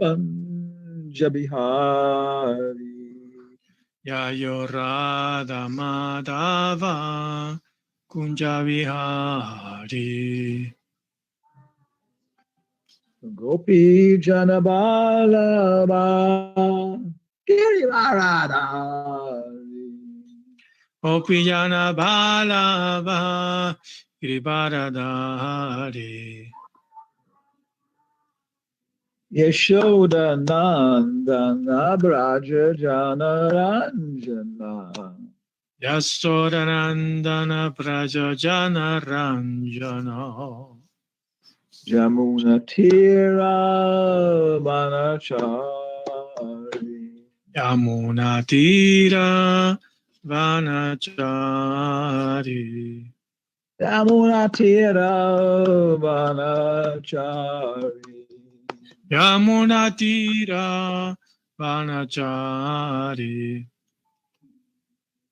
Kunja Bihari. Yayo Radha Madhava Kunja Vihari. Gopi Janabala Girivaradari. Gopijana Balava Girivaradari. Yashoda Nandana Braja Janaranjana. Yasodanandana Prajajana Ranjana. Jamuna Tira Vanachari. Yamuna Tira Vanachari. Yamuna Tira Vanachari. Yamuna Tira Vanachari.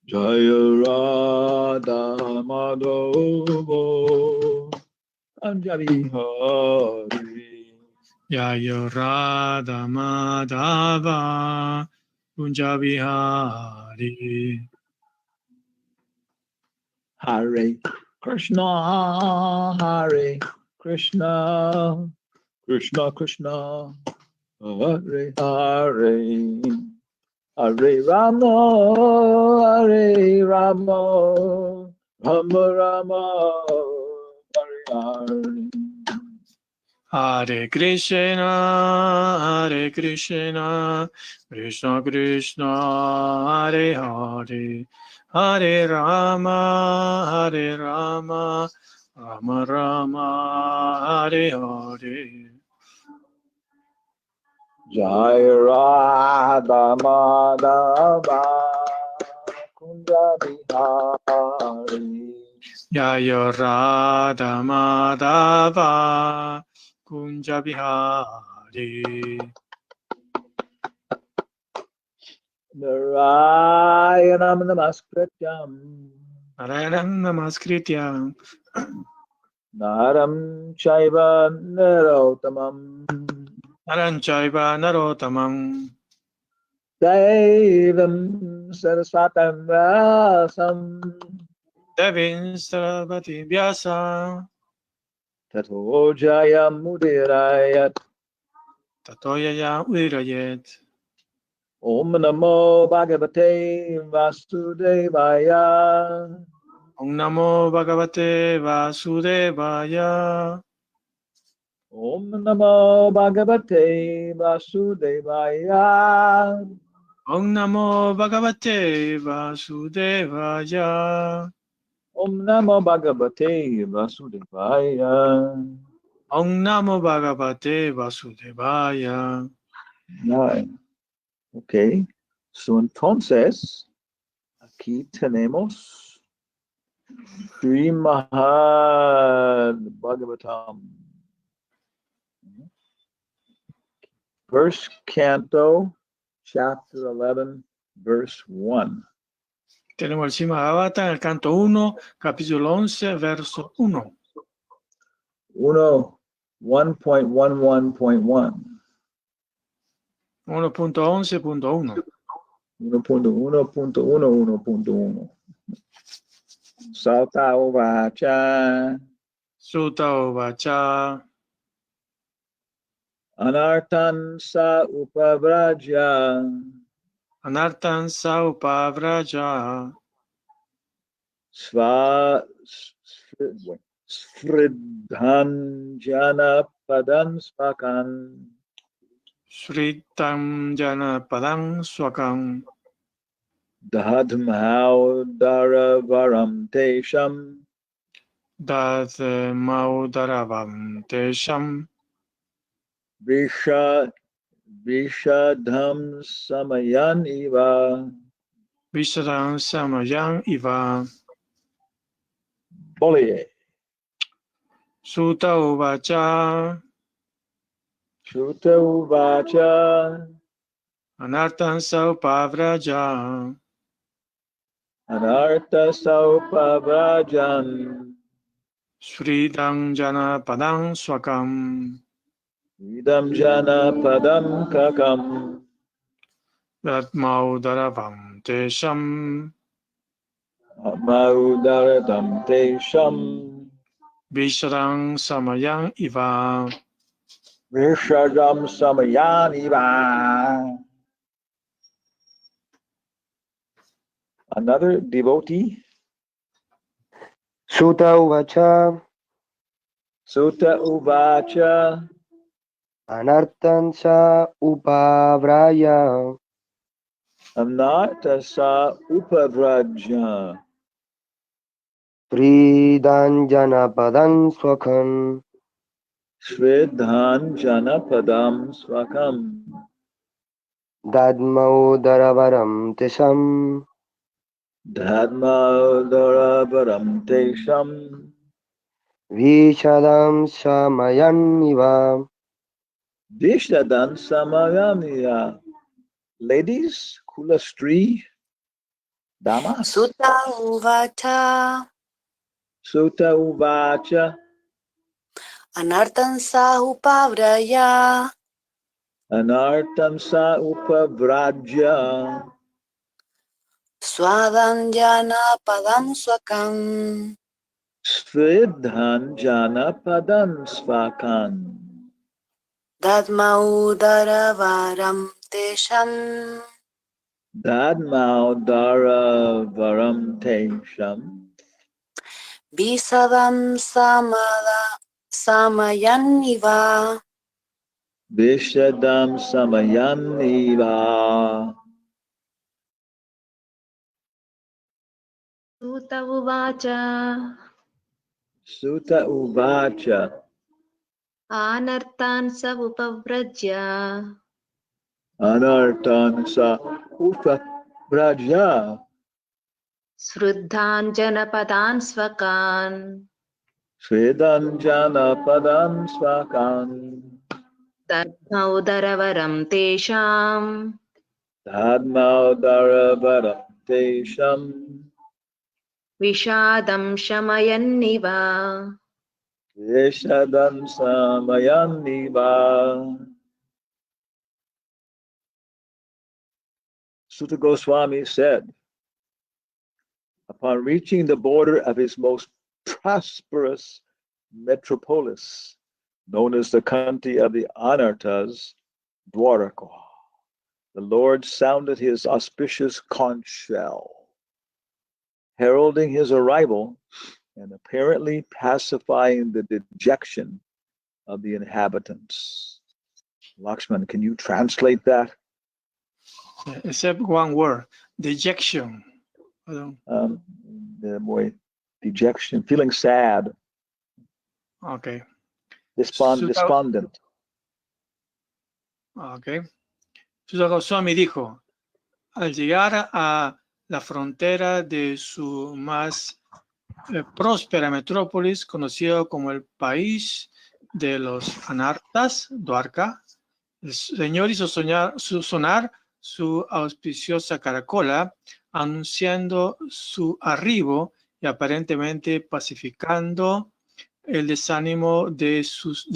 Jaya Radha Madhava Anjali Hari. Yayo Radha Madhava Kunja Vihari. Hare Krishna, Hare Krishna, Krishna Krishna, Hare Hare, Hare Rama, Hare Rama, Rama Rama, Hare Hare. Hare Krishna, Krishna Krishna, Hare Hare, Hare Rama, Rama Rama, Hare Hare. Jai Radha Madhava Kunja Bihari. Yayo Radha Madhava Kunja Bihari. Narayanam Namaskrityam Narayanam Namaskrityam Naram Chaiva Narottamam Naranchaiva Narotamam Devam Saraswatam Rasam Devin Sarvati Vyasa Tato Jayamudirayat. Tatoyaya Virayet. Om Namo Bhagavate Vasudevaya. Om Namo Bhagavate Vasudevaya. Om Namo Bhagavate Vasudevaya. Om Namo Bhagavate Vasudevaya. Om Namo Bhagavate Vasudevaya. Om Namo Bhagavate Vasudevaya. Right. Okay. So entonces, aquí tenemos Srimad Bhagavatam. First Canto, Chapter 11, Verse 1. Tenemos el Srimad Bhagavatam, el canto 1, capítulo 11, verso 1. 1.11.1. 1.11.1. 1.1.1.1. Salta Ovacha. Sutta Uvacha. Anartan sa upavraja. Anartan sa upavraja. Sfridhanjana padan svakan. Sritam jana padang swakam. Dadmhaudara varam tesham. Dad maudaravam tesham. Vishadham samayan iva. Vishadam samayang iva. Boliye. Sutta Uvacha. Sutta uvacha. Anartan sa upavraja. Anartha saupavrajan. Sridam jana padang swakam. idam jana padam kakam. Datmaudaravam tesham Maudaradam tesham. Vishadam samayang iva. Vishadam samayaniva. Another devotee. Suta uvacha Sutta uvacha. anartan sa upavraya Anarta sa upavrajya. Vridanjana padan swakhan Shridhan janapadam swakam. dadmaudharavaram tesham Dharma dharavaram tesham. Vishadam samayaniva. Dishtadan samayamiya. Ladies, kula stri, damas. Sutta uvacha Sutta uvacha. anartan sa upavraya Anartam sa upavrajya. swadanjana padam swakam Svidhan janapadam svakan. dadmaudharavaram tesham Dadmaudara varam tesham. visadam samayaniva. Vishadam samayaniva. Sutta uvacha Sutta uvacha. anartan sa upavrajya Anartan sa upavrajya. sruddhan janapadan svakan Svedam janapadam svakan. Tatmaudharavaram tesham Dadmaudara varam tesham. Vishadam shamayanniva. Vishadam samayaniva. Sutta Goswami said, upon reaching the border of his most prosperous metropolis, known as the country of the Anartas, Dwaraka, the Lord sounded his auspicious conch shell, heralding his arrival and apparently pacifying the dejection of the inhabitants. Lakshman, can you translate that? Except one word, dejection. The boy, dejection, feeling sad, Okay. despondent. Okay. Sutta Swami dijo, al llegar a la frontera de su más próspera metrópolis, conocido como el país de los anartas, Dwarka, el Señor hizo sonar su auspiciosa caracola, anunciando su arribo y aparentemente pacificando el desánimo de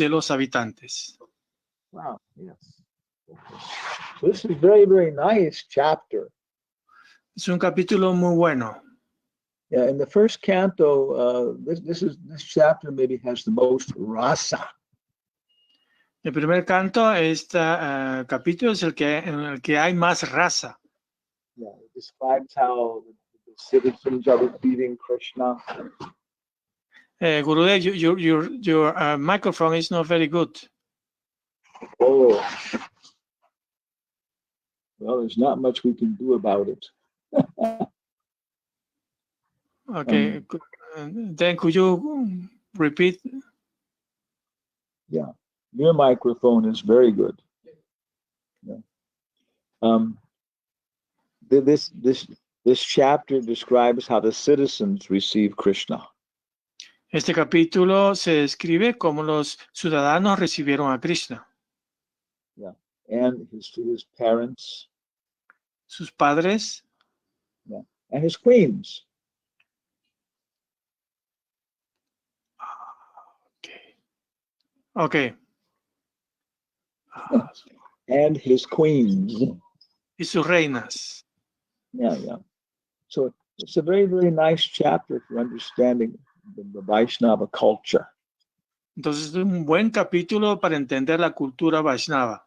los habitantes. Wow, yes. This is very, very nice chapter. Es un capítulo muy bueno. Yeah, in the first canto, this chapter maybe has the most rasa. El primer canto, este capítulo es en el que hay más raza. Yeah, it describes how the citizens are receiving Krishna. Gurudev, your microphone is not very good. Oh, well, there's not much we can do about it. Okay, then could you repeat? Yeah, your microphone is very good. Yeah. This chapter describes how the citizens receive Krishna. Este capítulo se describe cómo los ciudadanos recibieron a Krishna. Yeah, and his parents. Sus padres. Yeah, and his queens. Okay. and his queens. y sus reinas. Yeah. So it's a very, very nice chapter for understanding the Vaishnava culture. Entonces es un buen capítulo para entender la cultura Vaishnava,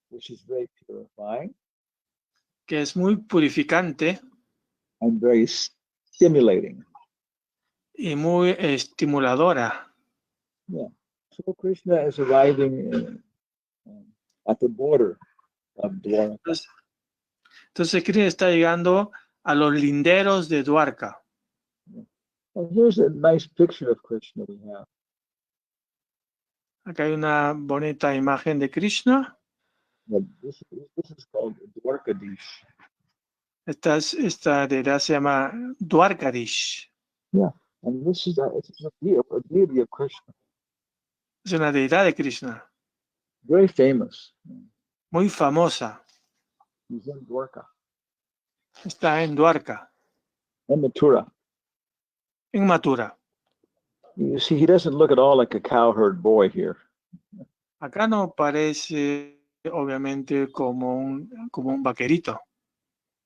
Which is very purifying que es muy purificante and very stimulating. y muy estimuladora. Yeah. So Krishna is arriving at the border of Dwaraka. Entonces Krishna está llegando a los linderos de Dwarka. And here's a nice picture of Krishna we have. Acá hay una bonita imagen de Krishna. This is called Dwarkadish. Esta deidad se llama Dwarkadish. And this is a deity of Krishna. Es una deidad de Krishna, Very famous. muy famosa. He's in Dwarka Está en Dwarka, and Mathura. en Mathura. You see, he doesn't look at all like a cowherd boy here. Acá no parece, obviamente, como un vaquerito.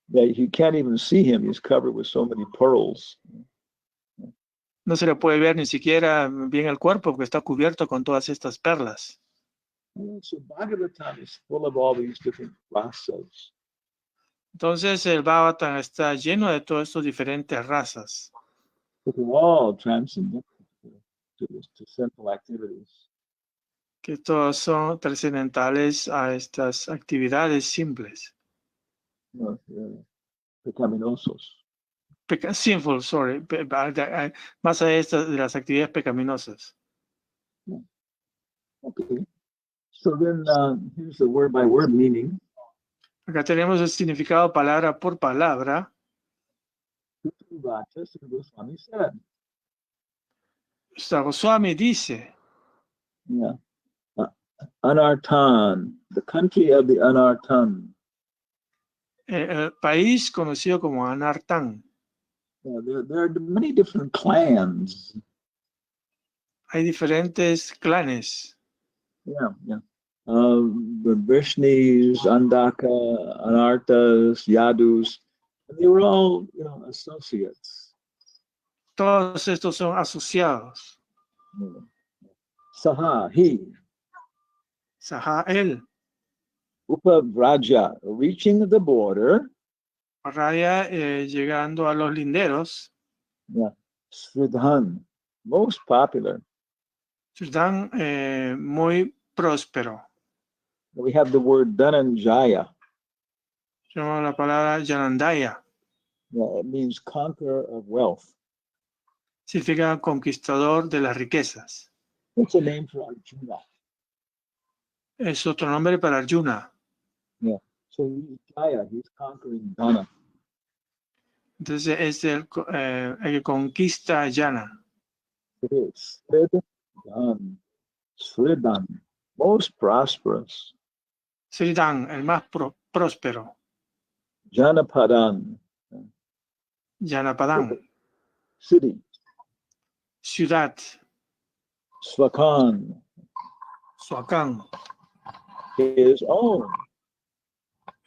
Yeah, you can't even see him. He's covered with so many pearls. No se le puede ver ni siquiera bien el cuerpo porque está cubierto con todas estas perlas. So Bhagavatam is full of all these different rasas. Entonces el Bhagavatam está lleno de todas estas diferentes razas, But they're all transcendental to simple activities. que todos son trascendentales a estas actividades simples. Pecaminosos. Sinful, sorry, más a estas de las actividades pecaminosas. Okay. So then here's the word by word meaning. Acá tenemos el significado palabra por palabra. Swami said. Swami dice, Yeah. Anartan, the country of the Anartan. el país conocido como Anartan. There are many different clans. Hay diferentes clanes. Yeah. The Vrishnis, Andaka, Anartas, Yadus, they were all, associates. Todos estos son asociados. Saha, he. Saha, él. Upavraja, reaching the border. Raya, llegando a los linderos. Yeah. Sridhan, most popular. Están muy próspero. We have the word Dhananjaya. Tenemos la palabra Janandaya. Yeah, it means conqueror of wealth. Significa conquistador de las riquezas. It's a name for Arjuna. Es otro nombre para Arjuna. Yeah. So he's Jaya, he's conquering Dhana. Entonces es el que conquista Jana. It is Sridhan, Sridhan, most prosperous. Sridhan, el más próspero. Janapadan, Janapadan, city. ciudad. Swakan, Suakan, his own.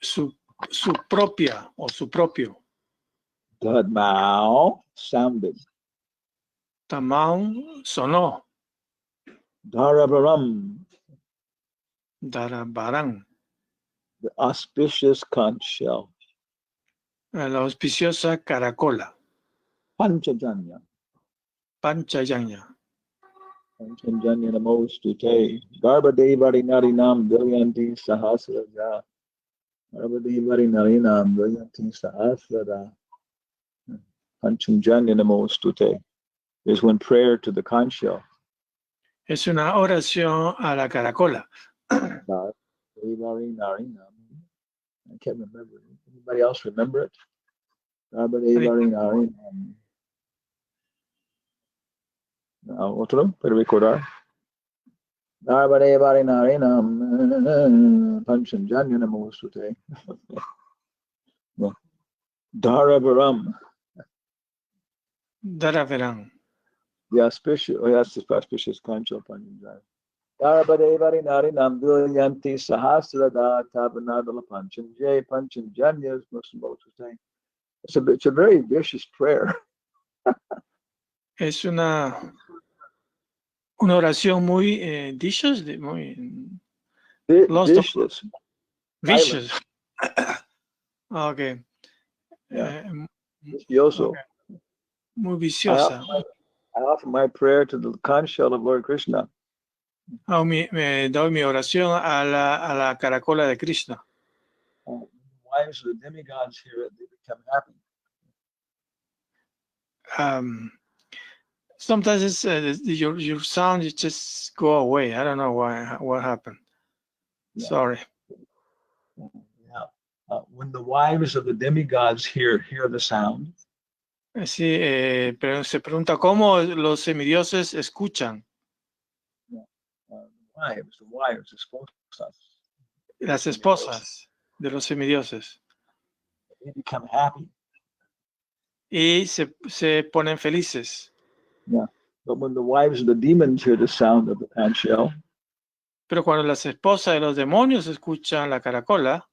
su propia o su propio. Dadmao, sounded. Tamán, sonó. Darabaram, Darabaran, the auspicious conch shell. la auspiciosa caracola. Panchajanya. Panchayanya. Panchajanya namostute. Garbadevari narinam vilyanti sahasraja. Garbadevari narinam vilyanti sahasraja. Panchajanya namostute is when prayer to the conch shell. Es una oración a la caracola. Garbadevari narinam. I can't remember. Anybody else remember it? Garbadevari narinam. Otro, para recordar. Narvade Narinam Panchajanya Namostute. Daravaram. Daraveran. The auspicious, that's the auspicious conch shell Panchajanya. Garbhadevari Nari Namdulyanti Sahasrada Tabanadala Panchanjay Panchanjanyas Muslim. It's a very vicious prayer. Es una oración muy vicious, muy Vicious. vicious. Okay. Yeah. Vicioso. Okay. Muy viciosa. I offer my prayer to the conch shell of Lord Krishna. Me doy mi oración a la caracola de Krishna. Wives of the demigods hear it, they become happy. Sometimes it's, your sound just go away. I don't know what happened. Yeah. Sorry. Yeah. When the wives of the demigods hear the sound. Sí, pero se pregunta cómo los semidioses escuchan. The wives, esposas. Las esposas de los semidioses. They become happy. Y se ponen felices. Yeah. But when the wives of the demons hear the sound of the conch shell, pero cuando las esposas de los demonios escuchan la caracola,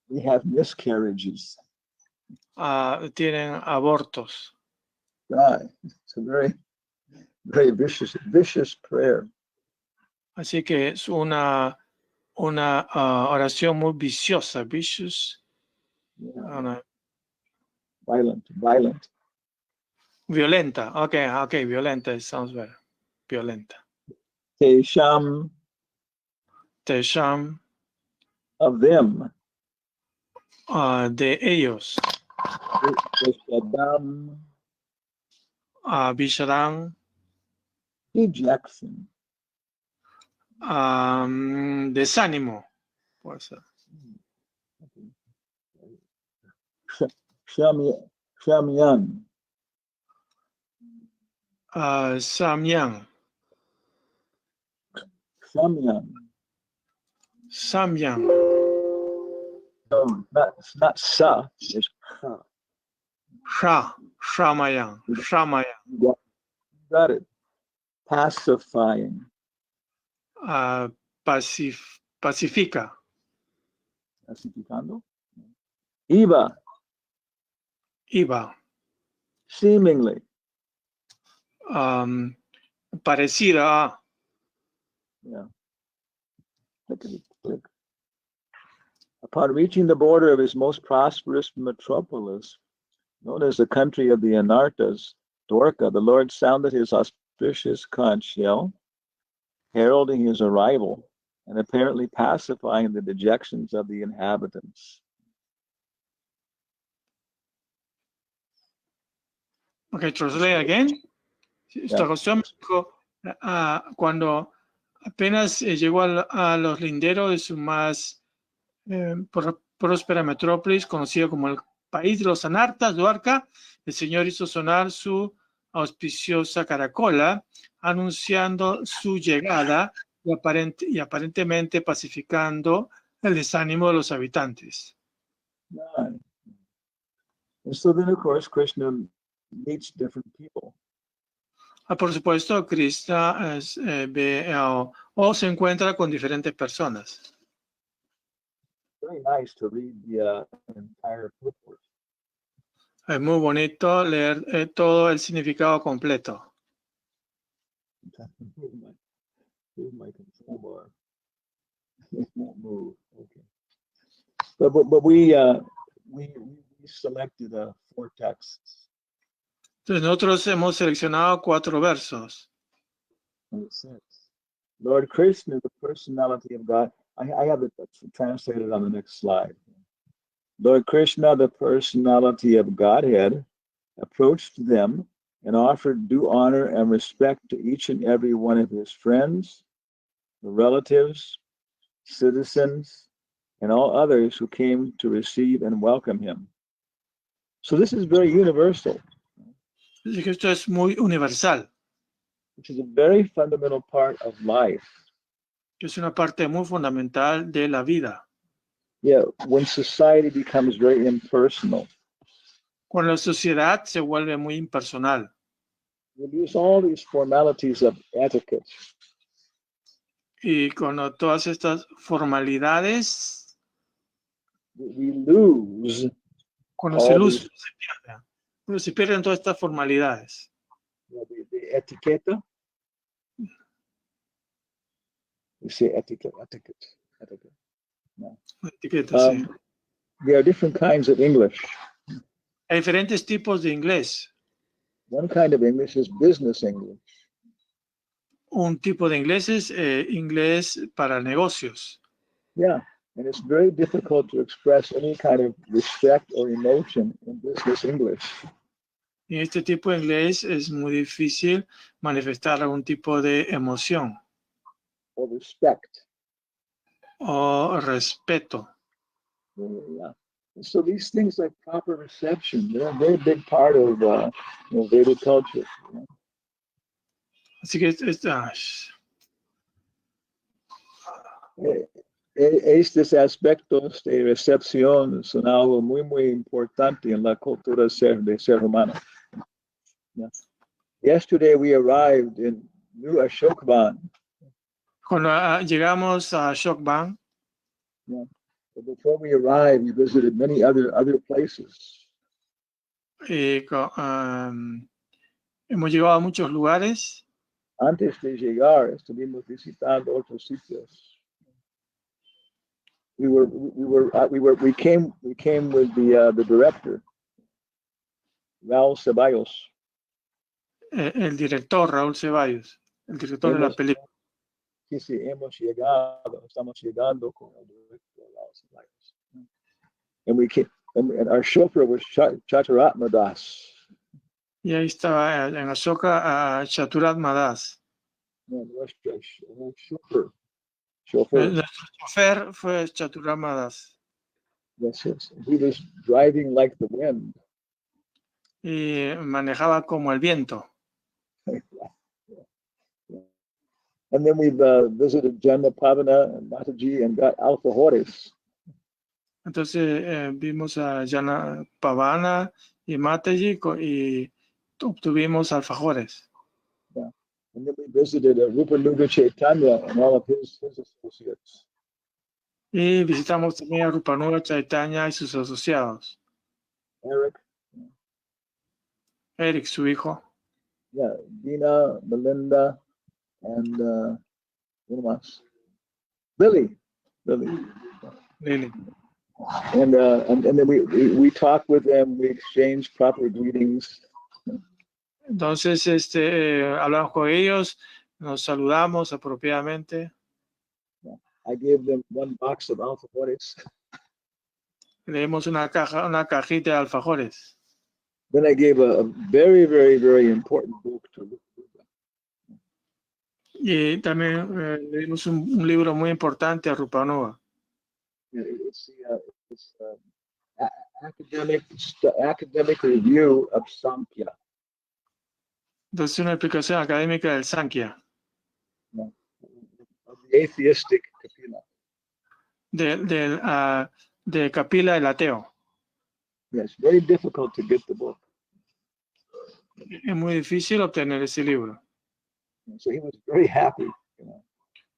they have miscarriages. Tienen abortos. It's a very, very vicious prayer. Así que es una oración muy viciosa, vicious. Yeah. Violent. Violenta. Okay, violenta. It sounds better. Violenta. Tesham. Of them. De ellos. Visharam. Dejection. Desánimo. Puede ser. Shamyan. Samyang. No, it's not sa, it's ha. Shamayang. Yeah, got it. Pacifying. Pacifica. Pacificando. Iva. Seemingly. Parecida. Yeah. Click. Upon reaching the border of his most prosperous metropolis, known as the country of the Anartas, Dwarka, the Lord sounded his auspicious conch shell, heralding his arrival and apparently pacifying the dejections of the inhabitants. Okay, translate again. Esta cuestión cuando apenas llegó a los linderos de su más próspera metrópolis, conocido como el país de los anartas, Dwarka, el Señor hizo sonar su auspiciosa caracola, anunciando su llegada y aparentemente pacificando el desánimo de los habitantes. And so then, of course, Krishna meets different people. Por supuesto, Krishna ve o se encuentra con diferentes personas. Very nice to read the entire purport. Es muy bonito leer todo el significado completo. Here's my control bar. It won't move. Okay. But we selected 4 texts. Entonces nosotros hemos seleccionado 4 versos. And it says, Lord Krishna, the personality of God. I have it translated on the next slide. Lord Krishna, the personality of Godhead, approached them and offered due honor and respect to each and every one of his friends, relatives, citizens, and all others who came to receive and welcome him. So this is very universal. Así que esto es muy universal. Which is a very fundamental part of life. Es una parte muy fundamental de la vida. Yeah, when society becomes very impersonal. Cuando la sociedad se vuelve muy impersonal. We use all these formalities of etiquette. Y cuando todas estas formalidades, we lose cuando se all luz, these, se pierden todas estas formalidades. the etiqueta. We say etiquette. No. Etiquetas, sí. There are different kinds of English. Hay diferentes tipos de inglés. One kind of English is business English. Un tipo de inglés es inglés para negocios. Yeah, and it's very difficult to express any kind of respect or emotion in business English. Y este tipo de inglés es muy difícil manifestar algún tipo de emoción Or respect. o respeto. Yeah. And so these things like proper reception, they're a very big part of Vedic culture. You know? Así que Estos aspectos de recepción son algo muy, muy importante en la cultura de ser humano. Yeah. Yesterday we arrived in New Ashokban. cuando llegamos a Shokban, Yeah. But before we arrived, we visited many other places. hemos llegado a muchos lugares. Antes de llegar, estuvimos visitando otros sitios. We came with the director, Raúl Ceballos. El director Raúl Ceballos, el director de la película. Sí, estamos llegando con el director Raúl Ceballos. And we came, and our chauffeur was Chaturatma Das. Y ahí estaba en Ashoka Chaturatma Das. Nuestro chauffeur. Nuestro chofer fue Chaturatma Das. Yes. He was driving like the wind. Y manejaba como el viento. And then we've visited Janma Pavana and Mataji and got alfajores. Entonces vimos a Jana Pavana y Mataji y obtuvimos alfajores. Yeah. And then we visited Rupa Nuga Chaitanya and all of his associates. Y visitamos también a Rupanuga Chaitanya y sus asociados. Eric, su hijo. Yeah, Dina, Melinda, and who else? Lily. Lily. And then we talked with them. We exchanged proper greetings. Entonces, hablamos con ellos, nos saludamos apropiadamente. I gave them one box of alfajores. Le dimos una cajita de alfajores. Then I gave a very, very, very important book to Rupa. Y también le dimos un libro muy importante a Rupanuga. It's academic review of Samkhya. Entonces, una explicación académica del Sankhya. Of the atheistic Kapila. De Kapila el ateo. Yes, very difficult to get the book. Es muy difícil obtener ese libro. So he was very happy.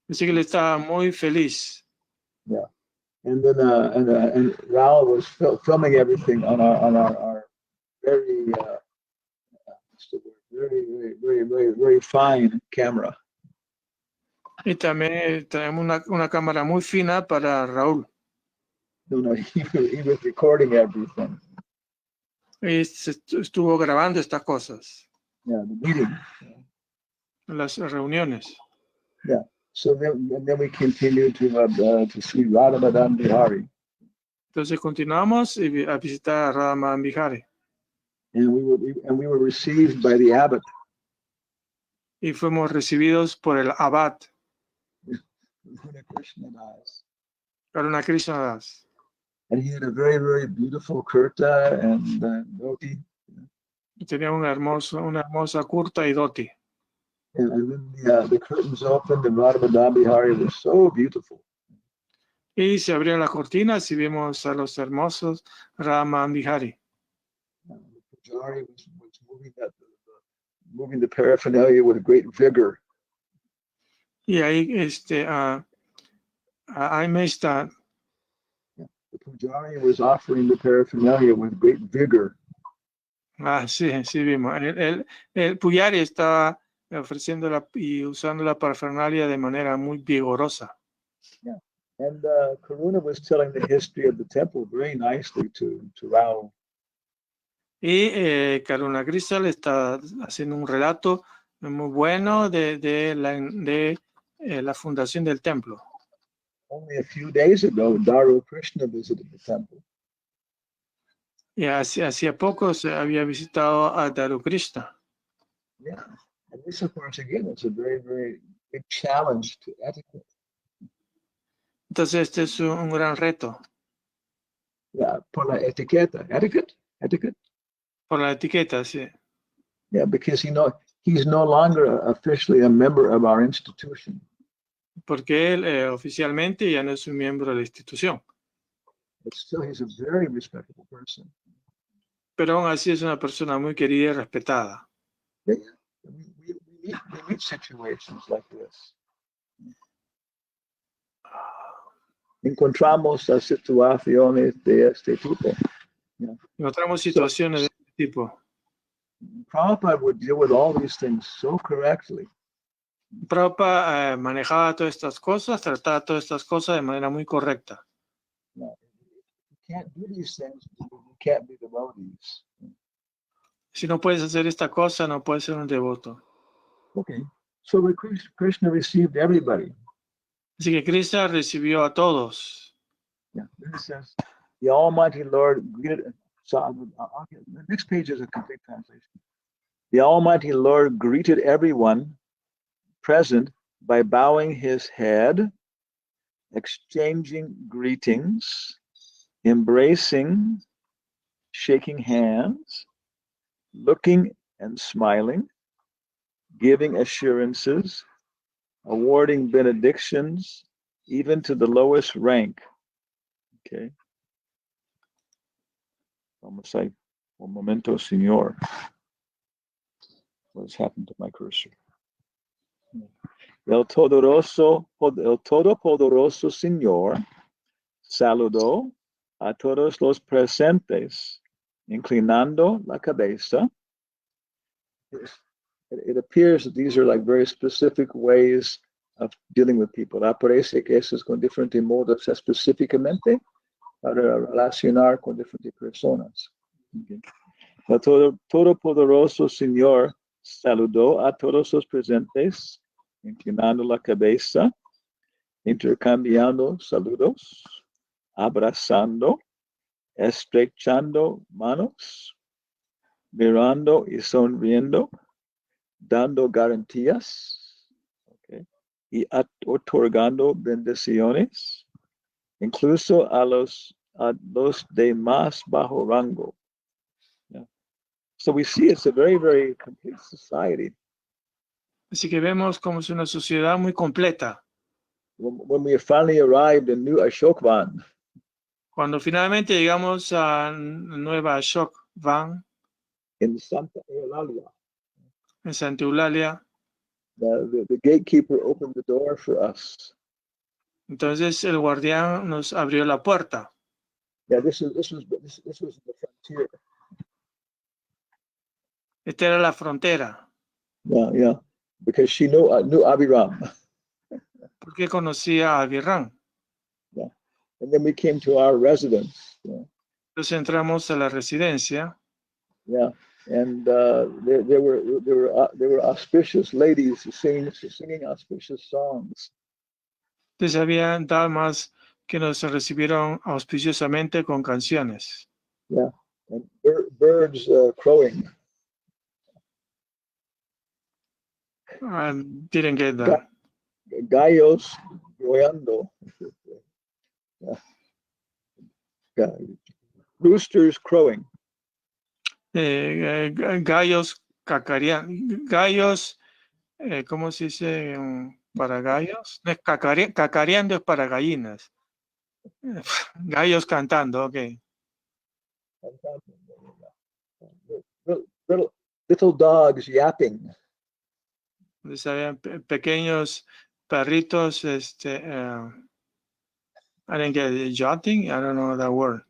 Así que él estaba muy feliz. Yeah, and then and Raul was filming everything on our very very fine camera. Y también tenemos una cámara muy fina para Raúl. No, he was recording everything. Y estuvo grabando estas cosas. Yeah, the meeting. Las reuniones. Yeah. So then we continued to see Radha Madan Bihari. Entonces continuamos a visitar a Radha Madan Bihari. And we were received by the abbot. Y fuimos recibidos por el abad. Karuna Krishna Das. And he had a very, very beautiful kurta and dhoti. Tenía una hermosa kurta y dhoti. And then the curtains opened and Radha Madan Bihari was so beautiful. Y se abrieron las cortinas y vimos a los hermosos Radha Madan Bihari. The Pujari was moving the paraphernalia with great vigor. Y ahí, I missed that. The Pujari was offering the paraphernalia with great vigor. Sí vimos. El Puyari estaba ofreciendo y usando la parafernalia de manera muy vigorosa. Yeah. And Karuna was telling the history of the temple very nicely to Rao. Y Karuna Kristal está haciendo un relato muy bueno de la fundación del templo. Only a few days ago, Daru Krishna visited the temple. Y hacía poco se había visitado a Daru Krishna. Yeah. And this, of course, again, it's a very, very big challenge to etiquette. Entonces este es un gran reto Yeah, por la etiqueta. Etiquette? por la etiqueta, sí. Yeah, because he's no longer officially a member of our institution. Porque él oficialmente ya no es un miembro de la institución. But still, he's a very respectable person. Pero aún así es una persona muy querida y respetada. Yeah, we meet situations like this. Encontramos las situaciones de este tipo. Yeah. Encontramos situaciones de este tipo. Prabhupada would deal with all these things so correctly. Prabhupada manejaba todas estas cosas, trataba todas estas cosas de manera muy correcta. No, you can't do these things, you can't be devotees. Si no puedes hacer esta cosa, no puedes ser un devoto. Okay, so Krishna received everybody. Así que Krishna recibió a todos. Yeah, then it says, the Almighty Lord greeted. So the next page is a complete translation. The Almighty Lord greeted everyone present by bowing his head, exchanging greetings, embracing, shaking hands, looking and smiling, giving assurances, awarding benedictions, even to the lowest rank. Okay. Almost like, un momento, señor. What's happened to my cursor? El Todopoderoso Señor saludó a todos los presentes, inclinando la cabeza. It appears that these are like very specific ways of dealing with people. Aparece que eso es con diferentes modos específicamente para relacionar con diferentes personas. Okay. El Todopoderoso Señor saludó a todos los presentes, inclinando la cabeza, intercambiando saludos, abrazando, estrechando manos, mirando y sonriendo, dando garantías, okay, y otorgando bendiciones, incluso a los de más bajo rango. Yeah. So we see it's a very, very complete society. Así que vemos como es una sociedad muy completa. When we finally arrived in New Ashokvan, Cuando finalmente llegamos a Nueva Ashokvan, in Santa Eulalia, en Santa Eulalia, the gatekeeper opened the door for us. entonces el guardián nos abrió la puerta. Yeah, this was the frontier. Esta era la frontera, Yeah, because she knew Abiram. porque conocía a Virán. Yeah, and then we came to our residence. Yeah, Entonces entramos a la residencia. yeah. And there were auspicious ladies singing auspicious songs. Entonces había damas que nos recibieron auspiciosamente con canciones. Yeah, and birds crowing. Didn't get that. Gallos groando. Yeah. Roosters crowing. Gallos gallos, ¿cómo se dice para gallos? No es cacareando, es para gallinas. Gallos cantando, ok. Little dogs yapping. Entonces había pequeños perritos, I didn't get it. Yachting? I don't know that word.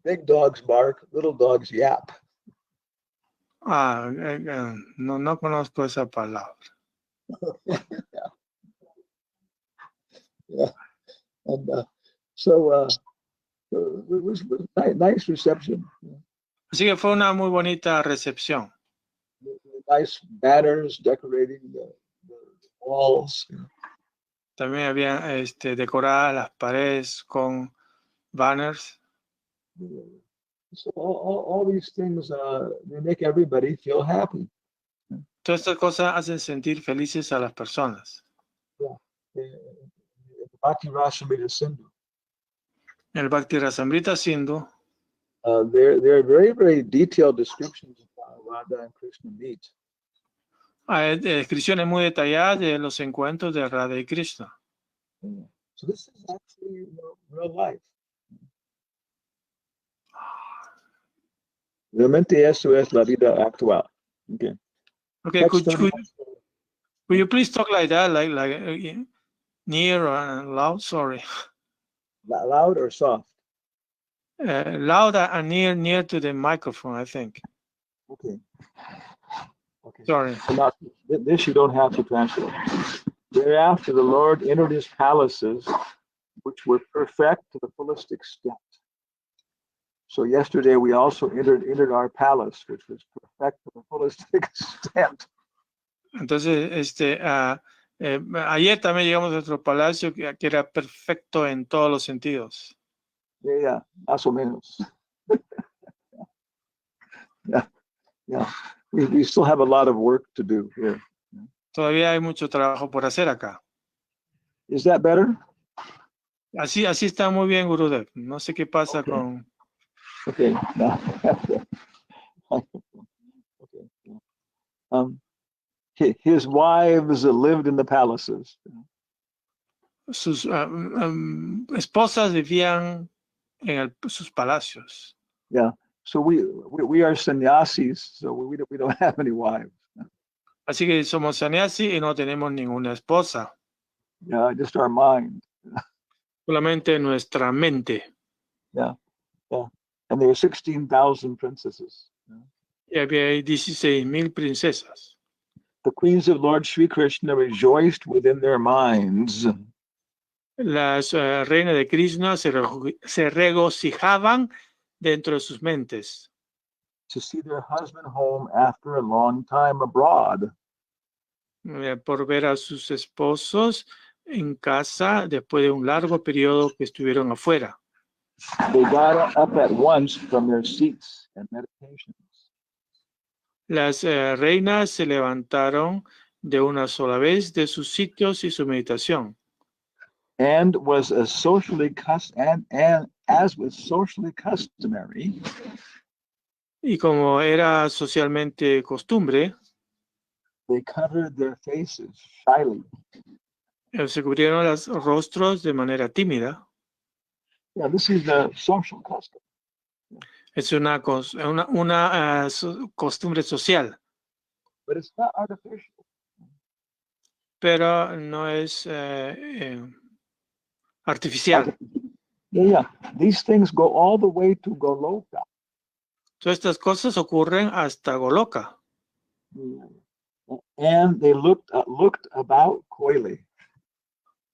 Big dogs bark, little dogs yap. No conozco esa palabra. Yeah. And it was nice reception. Así que fue una muy bonita recepción. Nice banners decorating the walls. También había decoradas las paredes con banners. So all these things, they make everybody feel happy. Todas estas cosas hacen sentir felices a las personas. Bhakti Rasamrita Sindhu. El Bhakti Rasamrita Sindhu, There are very, very detailed descriptions of how Radha and Krishna meet. hay descripciones muy detalladas de los encuentros de Radha y Krishna. So this is actually real life. Realmente eso es la vida actual. Okay. Okay, could you please talk like that, like near or loud? Sorry. Loud or soft? Loud and near to the microphone, I think. Okay. Sorry. So now, this you don't have to translate. Thereafter, the Lord entered his palaces, which were perfect to the fullest extent. So yesterday we also entered our palace, which was perfect to the fullest extent. Entonces, ayer también llegamos a nuestro palacio que era perfecto en todos los sentidos. Yeah, más o menos. Yeah. We still have a lot of work to do here. Todavía hay mucho trabajo por hacer acá. Is that better? Así está muy bien, Gurudev. No sé qué pasa Okay. con... Okay. No. Okay. His wives lived in the palaces. Sus esposas vivían en sus palacios. Yeah. So we are sannyasis, so we don't have any wives. Así que somos sannyasi y no tenemos ninguna esposa. Yeah, just our mind. Solamente nuestra mente. Yeah. And there are 16,000 princesses. Y había 16,000 princesas. The queens of Lord Sri Krishna rejoiced within their minds. Las reinas de Krishna se regocijaban dentro de sus mentes. To see their husband home after a long time abroad. Por ver a sus esposos en casa después de un largo periodo que estuvieron afuera. They got up at once from their seats and meditations. Las reinas se levantaron de una sola vez de sus sitios y su meditación. And was as socially as was socially customary. Y como era socialmente costumbre, They covered their faces shyly. Se cubrieron los rostros de manera tímida. Yeah, this is the social custom. Es una costumbre social, But it's not artificial. pero no es artificial. Yeah. These things go all the way to Goloka. Todas estas cosas ocurren hasta Goloka. And they looked about coyly.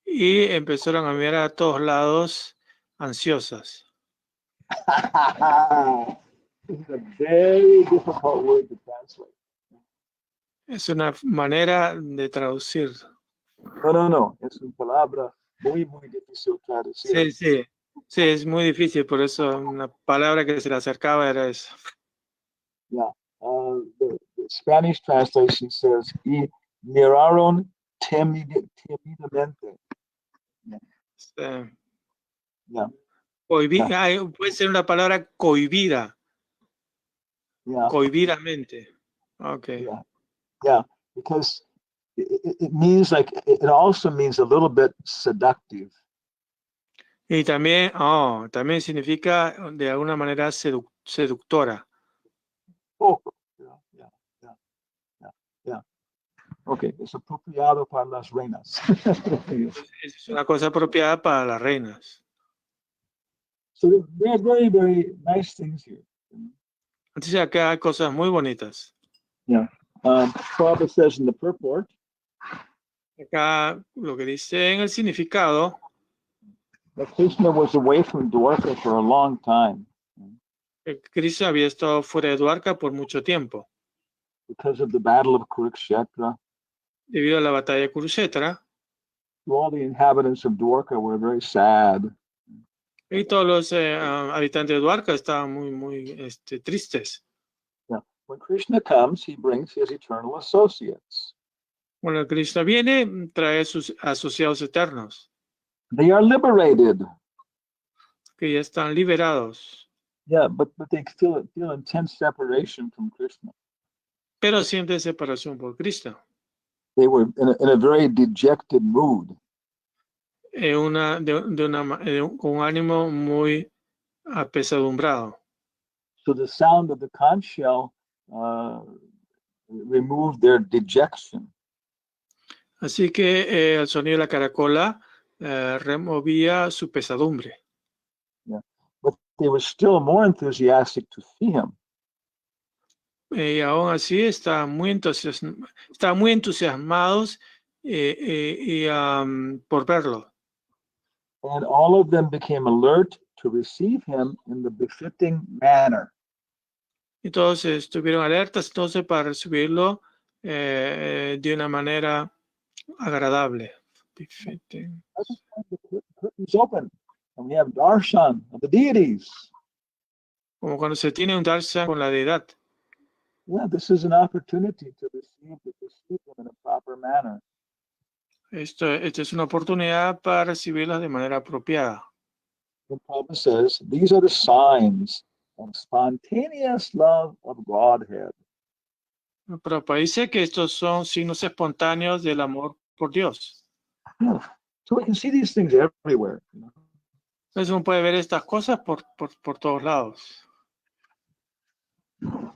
Y empezaron a mirar a todos lados ansiosas. This is a very difficult word to translate. Es una manera de traducir. No. Es una palabra muy difícil de traducir. Sí, es muy difícil, por eso una palabra que se le acercaba era eso. Yeah. The Spanish translation says, y miraron timidamente. Yeah. Puede ser una palabra cohibida. Yeah. Cohibidamente. Okay. Yeah. Because it means it also means a little bit seductive. Y también significa de alguna manera seductora. Oh, yeah. Okay, es apropiado para las reinas. Es una cosa apropiada para las reinas. So there are very, very nice things here. Entonces acá hay cosas muy bonitas. Yeah. Prabhupada says in the purport, Acá lo que dice en el significado, that Krishna was away from Dwarka for a long time que Cristo había estado fuera de Dwarka por mucho tiempo, because of the battle of Kurukshetra. debido a la batalla de Kurukshetra, All the inhabitants of Dwarka were very sad. y todos los habitantes de Dwarka estaban muy tristes. Yeah. When Krishna comes, he brings his eternal associates. Cuando Krishna viene, trae sus asociados eternos, They are liberated. que ya están liberados, Yeah, but they feel intense separation from Krishna. pero sienten separación por Cristo. They were in a very dejected mood. Con un ánimo muy apesadumbrado. So the sound of the conch shell removed their dejection. Así que el sonido de la caracola removía su pesadumbre. Yeah. But they were still more enthusiastic to see him. Y aún así estaban muy entusiasmados por verlo. And all of them became alert to receive him in the befitting manner. Y todos estuvieron alertas entonces para recibirlo de una manera agradable. Befitting. The curtains open, and we have darshan of the deities. Como cuando se tiene un darshan con la deidad. Yeah, this is an opportunity to receive him in a proper manner. Esta es una oportunidad para recibirlas de manera apropiada. And Prabhupada says these are the signs of spontaneous love of Godhead. Prabhupada dice que estos son signos espontáneos del amor por Dios. Yeah. So we can see these things everywhere. Entonces uno puede ver estas cosas por todos lados.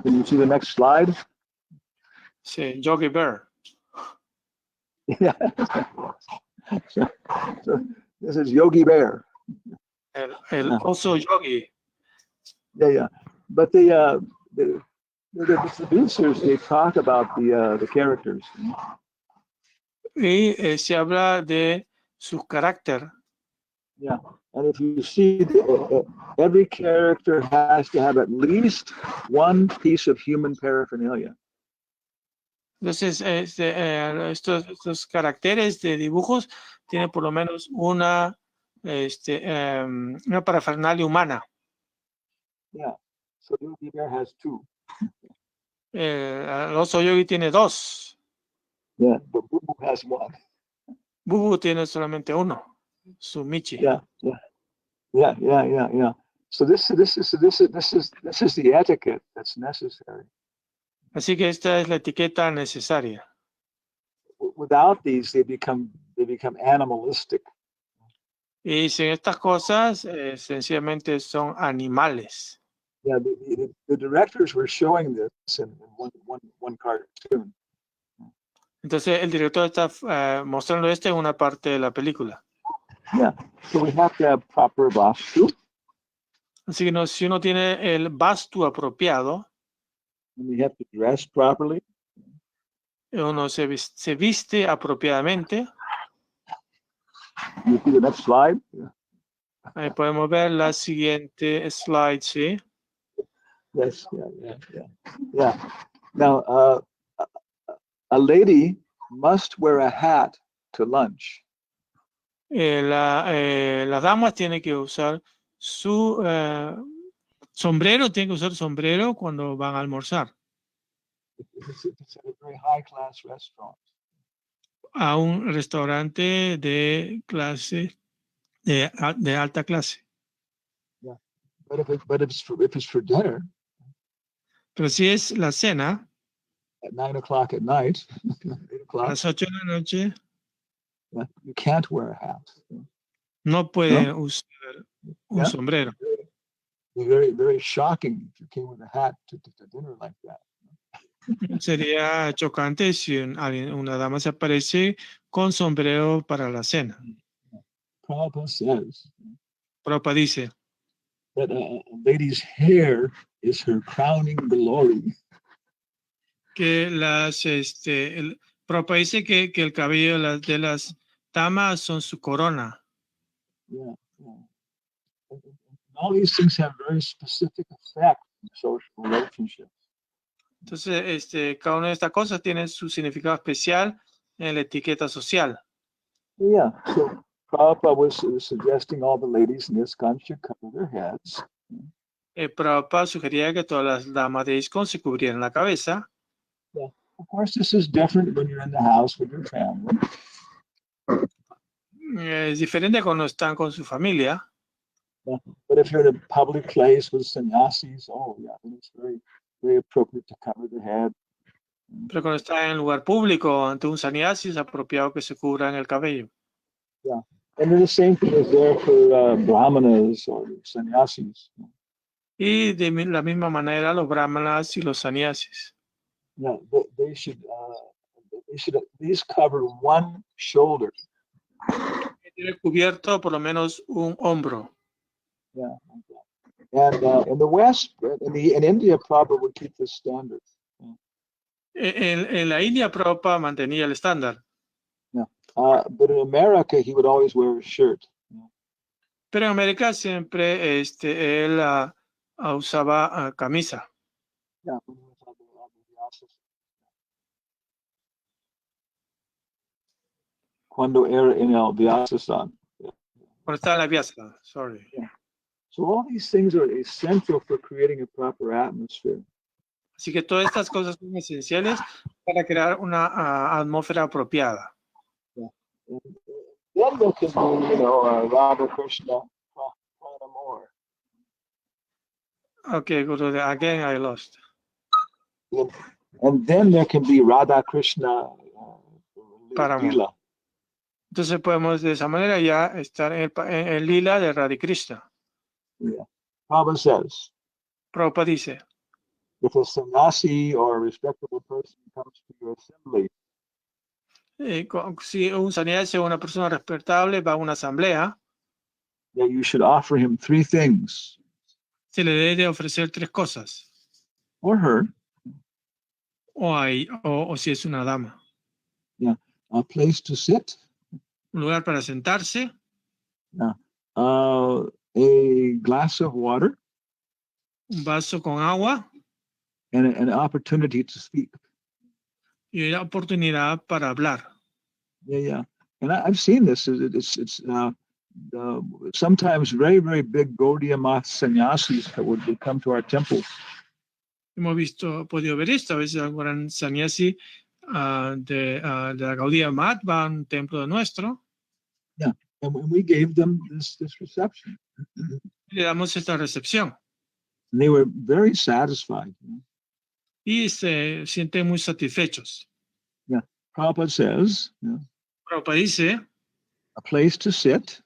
Can you see the next slide? Sí, Yogi Bear. Yeah. So this is Yogi Bear. El oso yogi. Yeah. But the producers, they talk about the characters. Y se habla de su carácter. Yeah. And if you see, every character has to have at least one piece of human paraphernalia. Entonces, estos caracteres de dibujos tienen por lo menos una parafernalia humana. Yeah. So Yogi Bear has two. El oso yogi tiene dos. Yeah, but Bubu has one. Bubu tiene solamente uno. Su Michi. Yeah. So this is the etiquette that's necessary. Así que esta es la etiqueta necesaria. Without these, they become animalistic. Y sin estas cosas, sencillamente son animales. Yeah, the directors were showing this in one cartoon. Entonces, el director está mostrando esto en una parte de la película. Yeah, so we have to have proper vastu. Así que si uno tiene el vastu apropiado, And we have to dress properly. uno se viste apropiadamente. You see the next slide? Ahí podemos ver la siguiente slide, ¿sí? Yes, yeah. Now, a lady must wear a hat to lunch. Las damas tienen que usar su sombrero, tienen que usar sombrero cuando van a almorzar. It's a very high-class restaurant. A un restaurante de clase, de alta clase. Yeah, but if it's for dinner, Pero si es la cena, at 9 o'clock at night, 8 a o'clock, las 8 de la noche, you can't wear a hat. no puede usar un sombrero. Very, very shocking if you came with a hat to dinner like that. Sería chocante si una dama se aparece con sombrero para la cena. Prabhupada says Prabhupada dice that a lady's hair is her crowning glory. que Prabhupada dice que el cabello de las damas son su corona. Yeah, yeah. And all these things have very specific effect in social relationships. Entonces, cada una de estas cosas tiene su significado especial en la etiqueta social. Yeah, so Prabhupada was suggesting all the ladies in ISKCON should cover their heads. Prabhupada sugería que todas las damas de ISKCON se cubrieran la cabeza. Yeah, of course, this is different when you're in the house with your family. Es diferente cuando están con su familia. Yeah. But if you're in a public place with sannyasis, oh yeah, then it's very, very appropriate to cover the head. Pero cuando está en un lugar público ante un sannyasi es apropiado que se cubran el cabello. Yeah, and then the same thing is there for brahmanas or sannyasis. Y de la misma manera los brahmanas y los sannyasis. Yeah, they should at least cover one shoulder. Tiene cubierto por lo menos un hombro. Yeah, and in the West, in India, Prabhupada would keep this standard. En la India, Prabhupada mantenía el estándar. But in America, he would always wear a shirt. Pero en América siempre él usaba camisa. Yeah. Cuando era en el Vyasa. Cuando estaba en la Vyasa, sorry. Yeah. So all these things are essential for creating a proper atmosphere. Así que todas estas cosas son esenciales para crear una atmósfera apropiada. Yeah. And then there can be, Radha Krishna, more. Okay, Guru, again I lost. And then there can be Radha Krishna Lila. Entonces podemos de esa manera ya estar en el lila de Radha Krishna. Yeah. Prabhupada says, Prabhupada dice, if a sannyasi or a respectable person comes to your assembly, si un sannyasi o una persona respetable va a una asamblea, that you should offer him three things. Se le debe ofrecer tres cosas. Or her. O si es una dama. Yeah. A place to sit. Un lugar para sentarse. Yeah. A glass of water. Un vaso con agua. And an opportunity to speak. Y una oportunidad para hablar. Yeah. And I've seen this. It's sometimes very, very big Gaudiya Math sannyasis that would come to our temple. Hemos podido ver esto. A veces un gran sannyasi de la Gaudiya Math va a un templo nuestro. Yeah, and we gave them this reception. Le damos esta recepción. And they were very satisfied. Y se sienten muy satisfechos. Yeah, Prabhupada says. Prabhupada dice. A place to sit.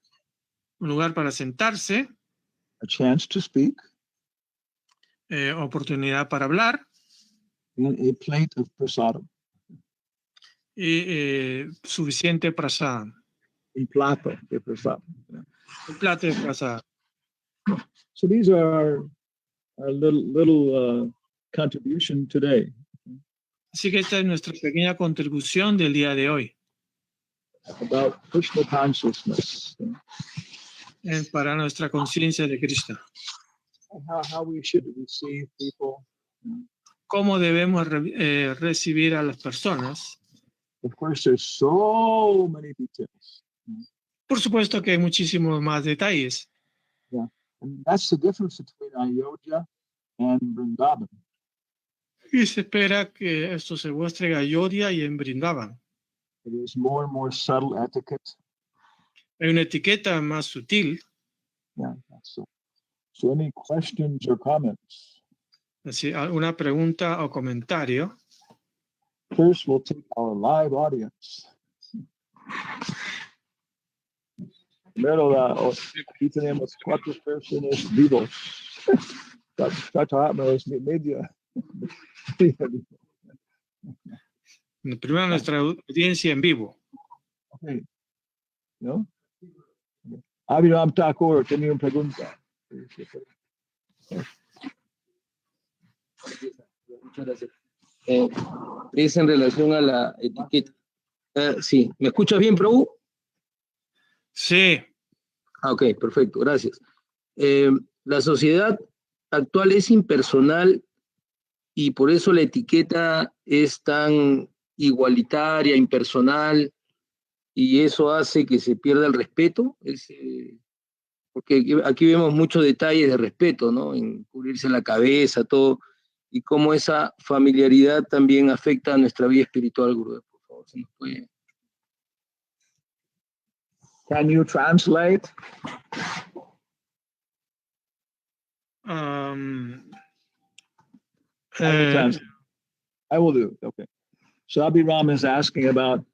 Un lugar para sentarse. A chance to speak. Oportunidad para hablar. And a plate of prasadam. Y suficiente prasadam. Un plato de prasadam. Un plato de prasadam. So these are our little contribution today. Así que esta es nuestra pequeña contribución del día de hoy. About Krishna consciousness. Para nuestra conciencia de Krishna. How we should receive people. Cómo debemos recibir a las personas. Of course, there's so many details. Por supuesto que hay muchísimos más detalles. Yeah, and that's the difference between Ayodhya and Vrindavan. Y se espera que esto se muestre en Ayodhya y en Vrindavan. There is more and more subtle etiquette. Hay una etiqueta más sutil. Yeah, so any questions or comments? Así, alguna pregunta o comentario. First, we'll take our live audience. Primero, aquí tenemos 4 personas vivos. Está media. Primero nuestra audiencia en vivo. Okay. ¿No? Abhiram Thakur tenía una pregunta. Muchas gracias. Es en relación a la etiqueta. Sí, ¿me escuchas bien, Prabhu? Sí, Ok, perfecto, gracias. La sociedad actual es impersonal y por eso la etiqueta es tan igualitaria, impersonal, y eso hace que se pierda el respeto. Porque aquí vemos muchos detalles de respeto, ¿no? En cubrirse la cabeza, todo, y cómo esa familiaridad también afecta a nuestra vida espiritual, Gurudev, por favor, si nos puede. Can you translate? I will do. Okay. So Abhiram is asking about,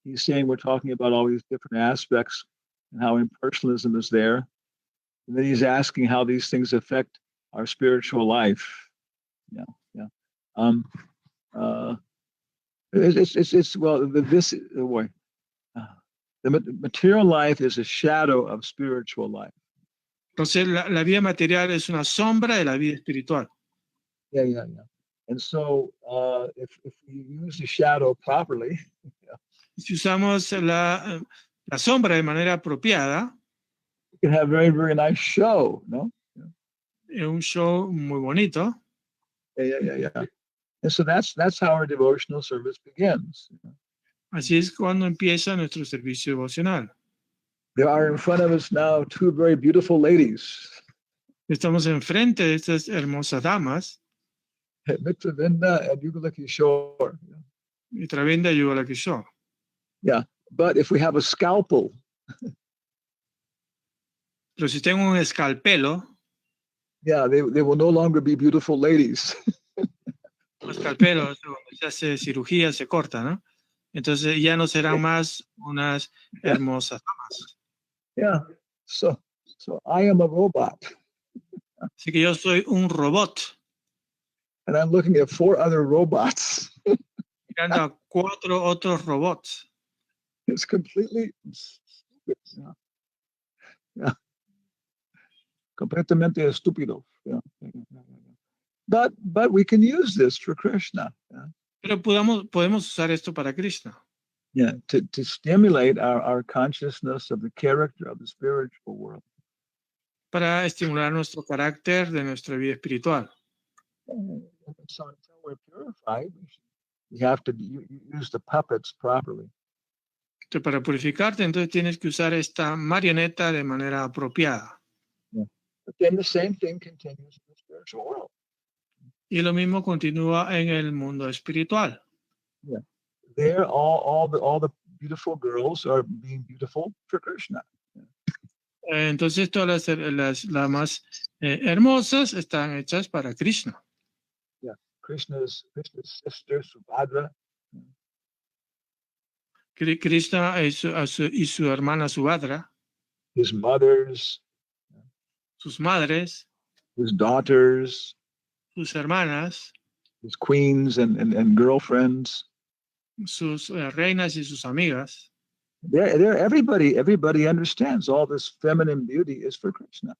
he's saying we're talking about all these different aspects and how impersonalism is there. And then he's asking how these things affect our spiritual life. Yeah, yeah. It's well, this boy. The material life is a shadow of spiritual life. Entonces la vida material es una sombra de la vida espiritual. Yeah. And so if you use the shadow properly, si usamos la sombra de manera apropiada, you can have very, very nice show, no? Es un show muy bonito. Yeah. And so that's how our devotional service begins. Así es cuando empieza nuestro servicio devocional. There are in front of us now two very beautiful ladies. Estamos enfrente de estas hermosas damas. Mitravinda and Yugala Kishore. Mitravinda y Yugala Kishore. Yeah, but if we have a scalpel. Pero si tengo un escalpelo. Yeah, they will no longer be beautiful ladies. Un escalpelo, cuando se hace cirugía, se corta, ¿no? Entonces ya no serán más unas hermosas damas. Yeah, so I am a robot. Así que yo soy un robot. And I'm looking at 4 other robots. Mirando a 4 otros robots. It's completely stupid. Yeah. Completamente estúpido. Yeah. But we can use this for Krishna. Yeah. Pero podemos usar esto para Krishna. Yeah, to stimulate our consciousness of the character of the spiritual world. Para estimular nuestro carácter de nuestra vida espiritual. So until we're purified, we have to use the puppets properly. Entonces, para purificarte, entonces tienes que usar esta marioneta de manera apropiada. Yeah. But then the same thing continues in the spiritual world. Y lo mismo continúa en el mundo espiritual. Yeah. There, all the beautiful girls are being beautiful for Krishna. Yeah. Entonces todas las más hermosas están hechas para Krishna. Yeah, Krishna's sister Subhadra. Krishna y su hermana Subhadra. His mothers. Sus madres. His daughters. Sus hermanas. His queens and girlfriends. Sus reinas y sus amigas. Everybody understands all this feminine beauty is for Krishna.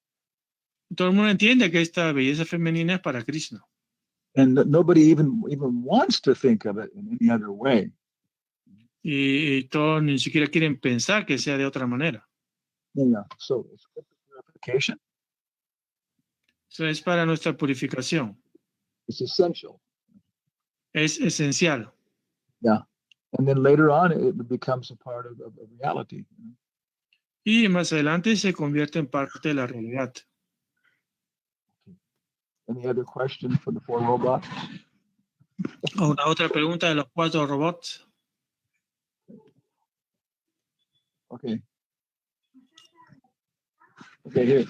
Todo el mundo entiende que esta belleza femenina es para Krishna. And nobody even wants to think of it in any other way. Y todos ni siquiera quieren pensar que sea de otra manera. Yeah. So it's purification. Eso es para nuestra purificación. It's essential. Es esencial. Yeah. And then later on, it becomes a part of reality. Y más adelante se convierte en parte de la realidad. Any other question for the 4 robots? Una otra pregunta de los 4 robots. Okay. Okay, here.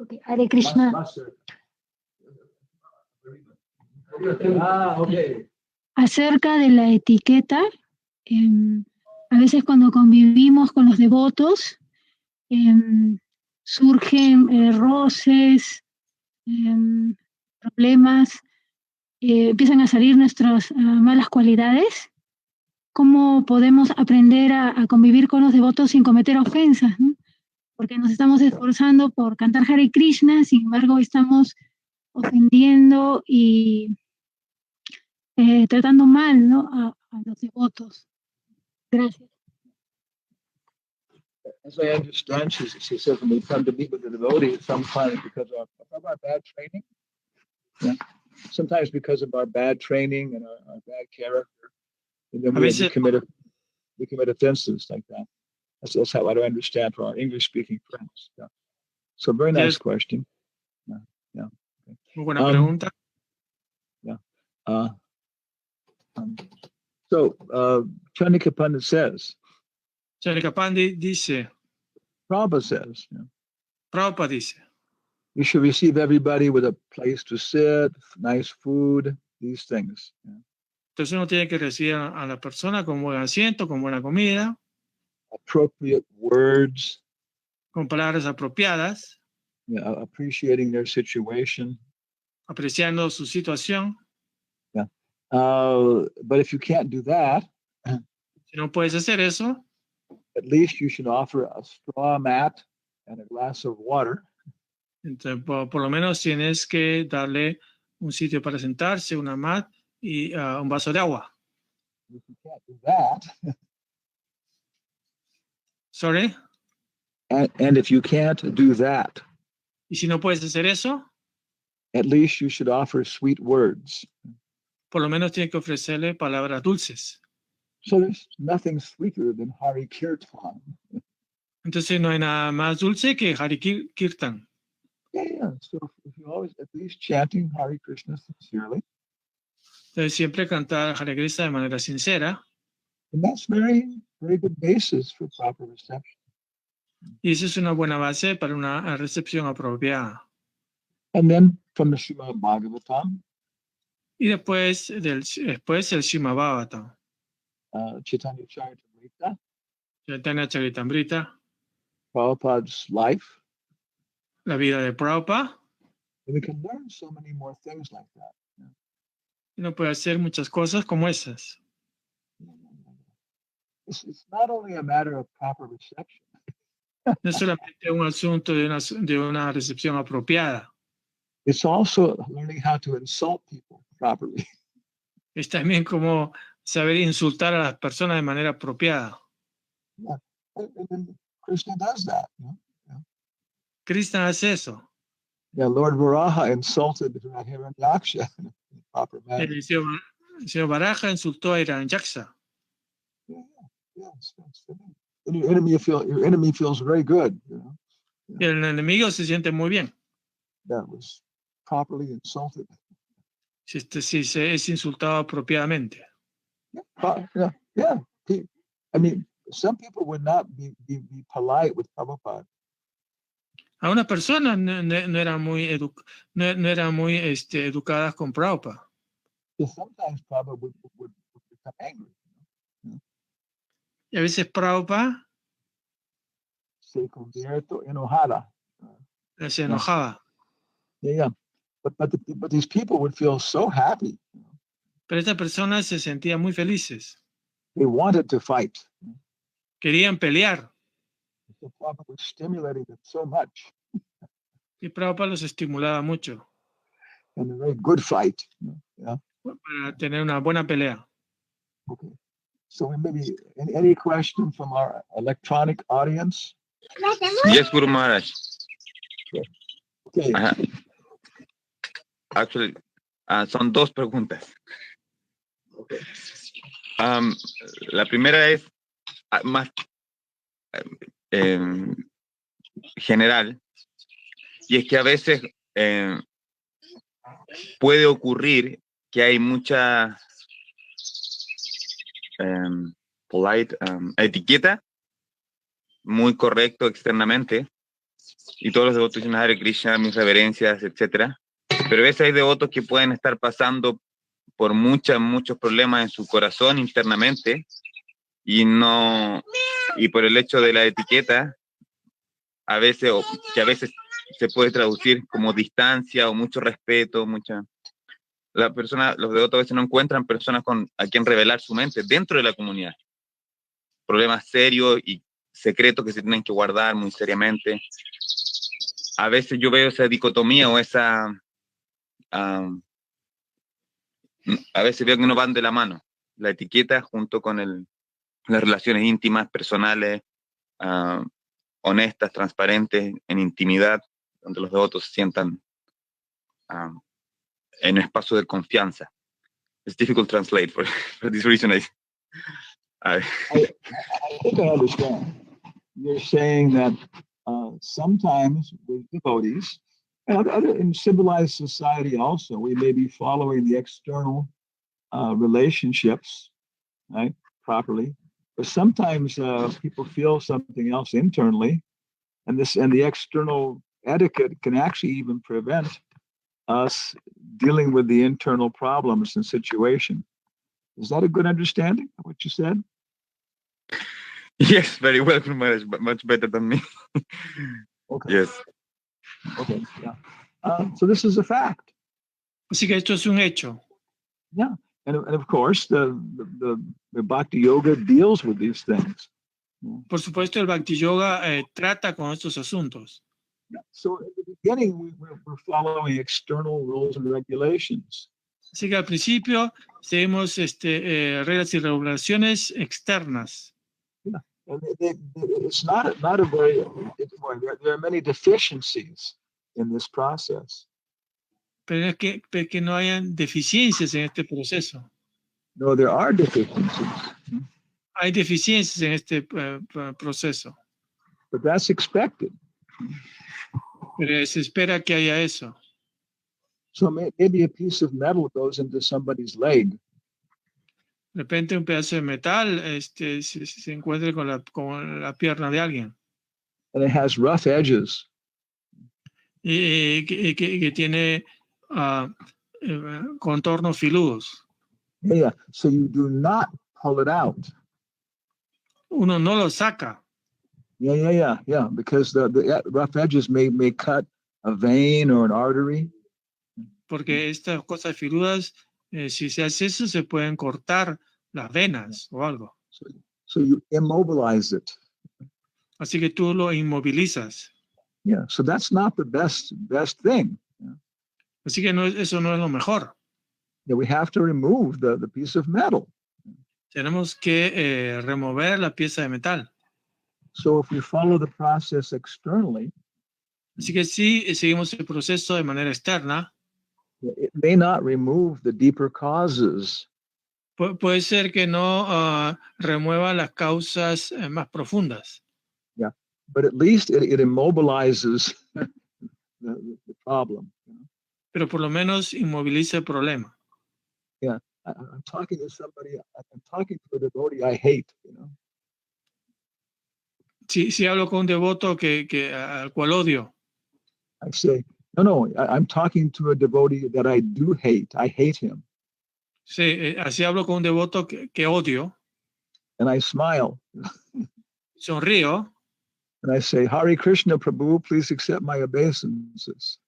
Okay. Hare Krishna. Okay. Acerca de la etiqueta, a veces cuando convivimos con los devotos, surgen roces, problemas, empiezan a salir nuestras malas cualidades, ¿cómo podemos aprender a convivir con los devotos sin cometer ofensas, ¿no? Porque nos estamos esforzando por cantar Hare Krishna, sin embargo estamos ofendiendo y tratando mal, ¿no? a los devotos. Gracias. As I understand, she says when we come to meet with the devotee, sometimes because of our bad training. Yeah. Sometimes because of our bad training and our bad character, and then we commit offenses like that. That's how I do understand for our English-speaking friends. Yeah. So very nice question. Yeah. Muy buena pregunta. Yeah. So Chanika Pandit says. Chanika Pandit dice. Prabhupada says. Yeah. Prabhupada dice. You should receive everybody with a place to sit, nice food, these things. Yeah. Entonces uno tiene que recibir a la persona con buen asiento, con buena comida. Appropriate words. Con palabras apropiadas. Yeah, appreciating their situation. Apreciando su situación. Yeah. But if you can't do that, si no puedes hacer eso, at least you should offer a straw mat and a glass of water. Entonces, por lo menos tienes que darle un sitio para sentarse, una mat y un vaso de agua. If you can't do that, Sorry. And if you can't do that, y si no puedes hacer eso, at least you should offer sweet words. Por lo menos tienes que ofrecerle palabras dulces. So there's nothing sweeter than Hari Kirtan. Entonces no hay nada más dulce que Hari Kirtan. Yeah. So if you always at least chanting Hare Krishna sincerely. Entonces siempre cantar Hare Krishna de manera sincera. And that's very, very good basis for proper reception. Y eso es una buena base para una recepción apropiada. And then from the Srimad Bhagavatam. Y después el Srimad Bhagavatam. Chaitanya Charitamrita. Chaitanya Charitamrita. Prabhupada's life. La vida de Prabhupada. And we can learn so many more things like that. Yeah. Y uno puede hacer muchas cosas como esas. It's not only a matter of proper reception. No es solamente un asunto de una recepción apropiada. It's also learning how to insult people properly. Es también como saber insultar a las personas de manera apropiada. Yeah. And Krishna does that. Yeah. Krishna hace eso. Yeah, Lord Varaha insulted Hiranyaksha in a proper manner. El señor Varaha insultó a Hiranyaksha. Yes. And your enemy feels very good. You know? Y el enemigo se siente muy bien. That was properly insulted. Si es insultado apropiadamente. Yeah. I mean, some people would not be polite with Prabhupada. A una persona no era muy educadas con Prabhupada. Sometimes Prabhupada would become angry. Y a veces Prabhupada se convierte enojada. Se enojaba. Yeah. But these people would feel so happy. Pero estas personas se sentían muy felices. They wanted to fight. Querían pelear. So Prabhupada was stimulating them so much. Y Prabhupada los estimulaba mucho. And a very good fight. Yeah. Para tener una buena pelea. Okay. So maybe any question from our electronic audience? Yes, Guru Maharaj. Okay. Actually, son dos preguntas. Okay. La primera es más general, y es que a veces puede ocurrir que hay mucha polite etiqueta, muy correcto externamente, y todos los devotos dicen Hare Krishna, mis reverencias, etcétera. Pero a veces hay devotos que pueden estar pasando por muchos problemas en su corazón internamente, y por el hecho de la etiqueta, a veces se puede traducir como distancia o mucho respeto, los devotos a veces no encuentran personas a quien revelar su mente dentro de la comunidad. Problemas serios y secretos que se tienen que guardar muy seriamente. A veces yo veo esa dicotomía o a veces veo que no van de la mano. La etiqueta junto con las relaciones íntimas, personales, honestas, transparentes, en intimidad, donde los devotos se sientan en un espacio de confianza. It's difficult to translate for this reason. I think I understand. You're saying that sometimes with devotees, and in civilized society also, we may be following the external relationships, right, properly, but sometimes people feel something else internally, and the external etiquette can actually even prevent us dealing with the internal problems and situation. Is that a good understanding of what you said? Yes, very well, much better than me. Okay. Yes. Okay. Yeah. So this is a fact. Así que esto es un hecho. Yeah. And of course, the Bhakti Yoga deals with these things. Por supuesto, el Bhakti Yoga trata con estos asuntos. Yeah. So at the beginning, we're following external rules and regulations. Así que al principio seguimos reglas y regulaciones externas. Yeah. And it's not a very. There are many deficiencies in this process. Pero es que no hayan deficiencias en este proceso. No, there are deficiencies. Hay deficiencias en este proceso. But that's expected. Pero se espera que haya eso. So maybe a piece of metal goes into somebody's leg. De repente un pedazo de metal se encuentra con la pierna de alguien. And it has rough edges. Y que tiene contornos filudos. Yeah. So you do not pull it out. Uno no lo saca. Yeah. Because the rough edges may cut a vein or an artery. Porque estas cosas filudas, si se hace eso, se pueden cortar las venas o algo. So you immobilize it. Así que tú lo inmovilizas. Yeah. So that's not the best thing. Así que eso no es lo mejor. Yeah, we have to remove the piece of metal. Tenemos que remover la pieza de metal. So if we follow the process externally, así que si seguimos el proceso de manera externa, it may not remove the deeper causes. Puede ser que no remueva las causas más profundas. Yeah, but at least it immobilizes the problem. You know? Pero por lo menos inmoviliza el problema. Yeah, I'm talking to somebody. I'm talking to a devotee I hate. You know. Si hablo con un devoto al cual odio. I say, no, I'm talking to a devotee that I do hate. I hate him. Sí, así hablo con un devoto que odio. And I smile. Sonrío. And I say, Hare Krishna Prabhu, please accept my obeisances.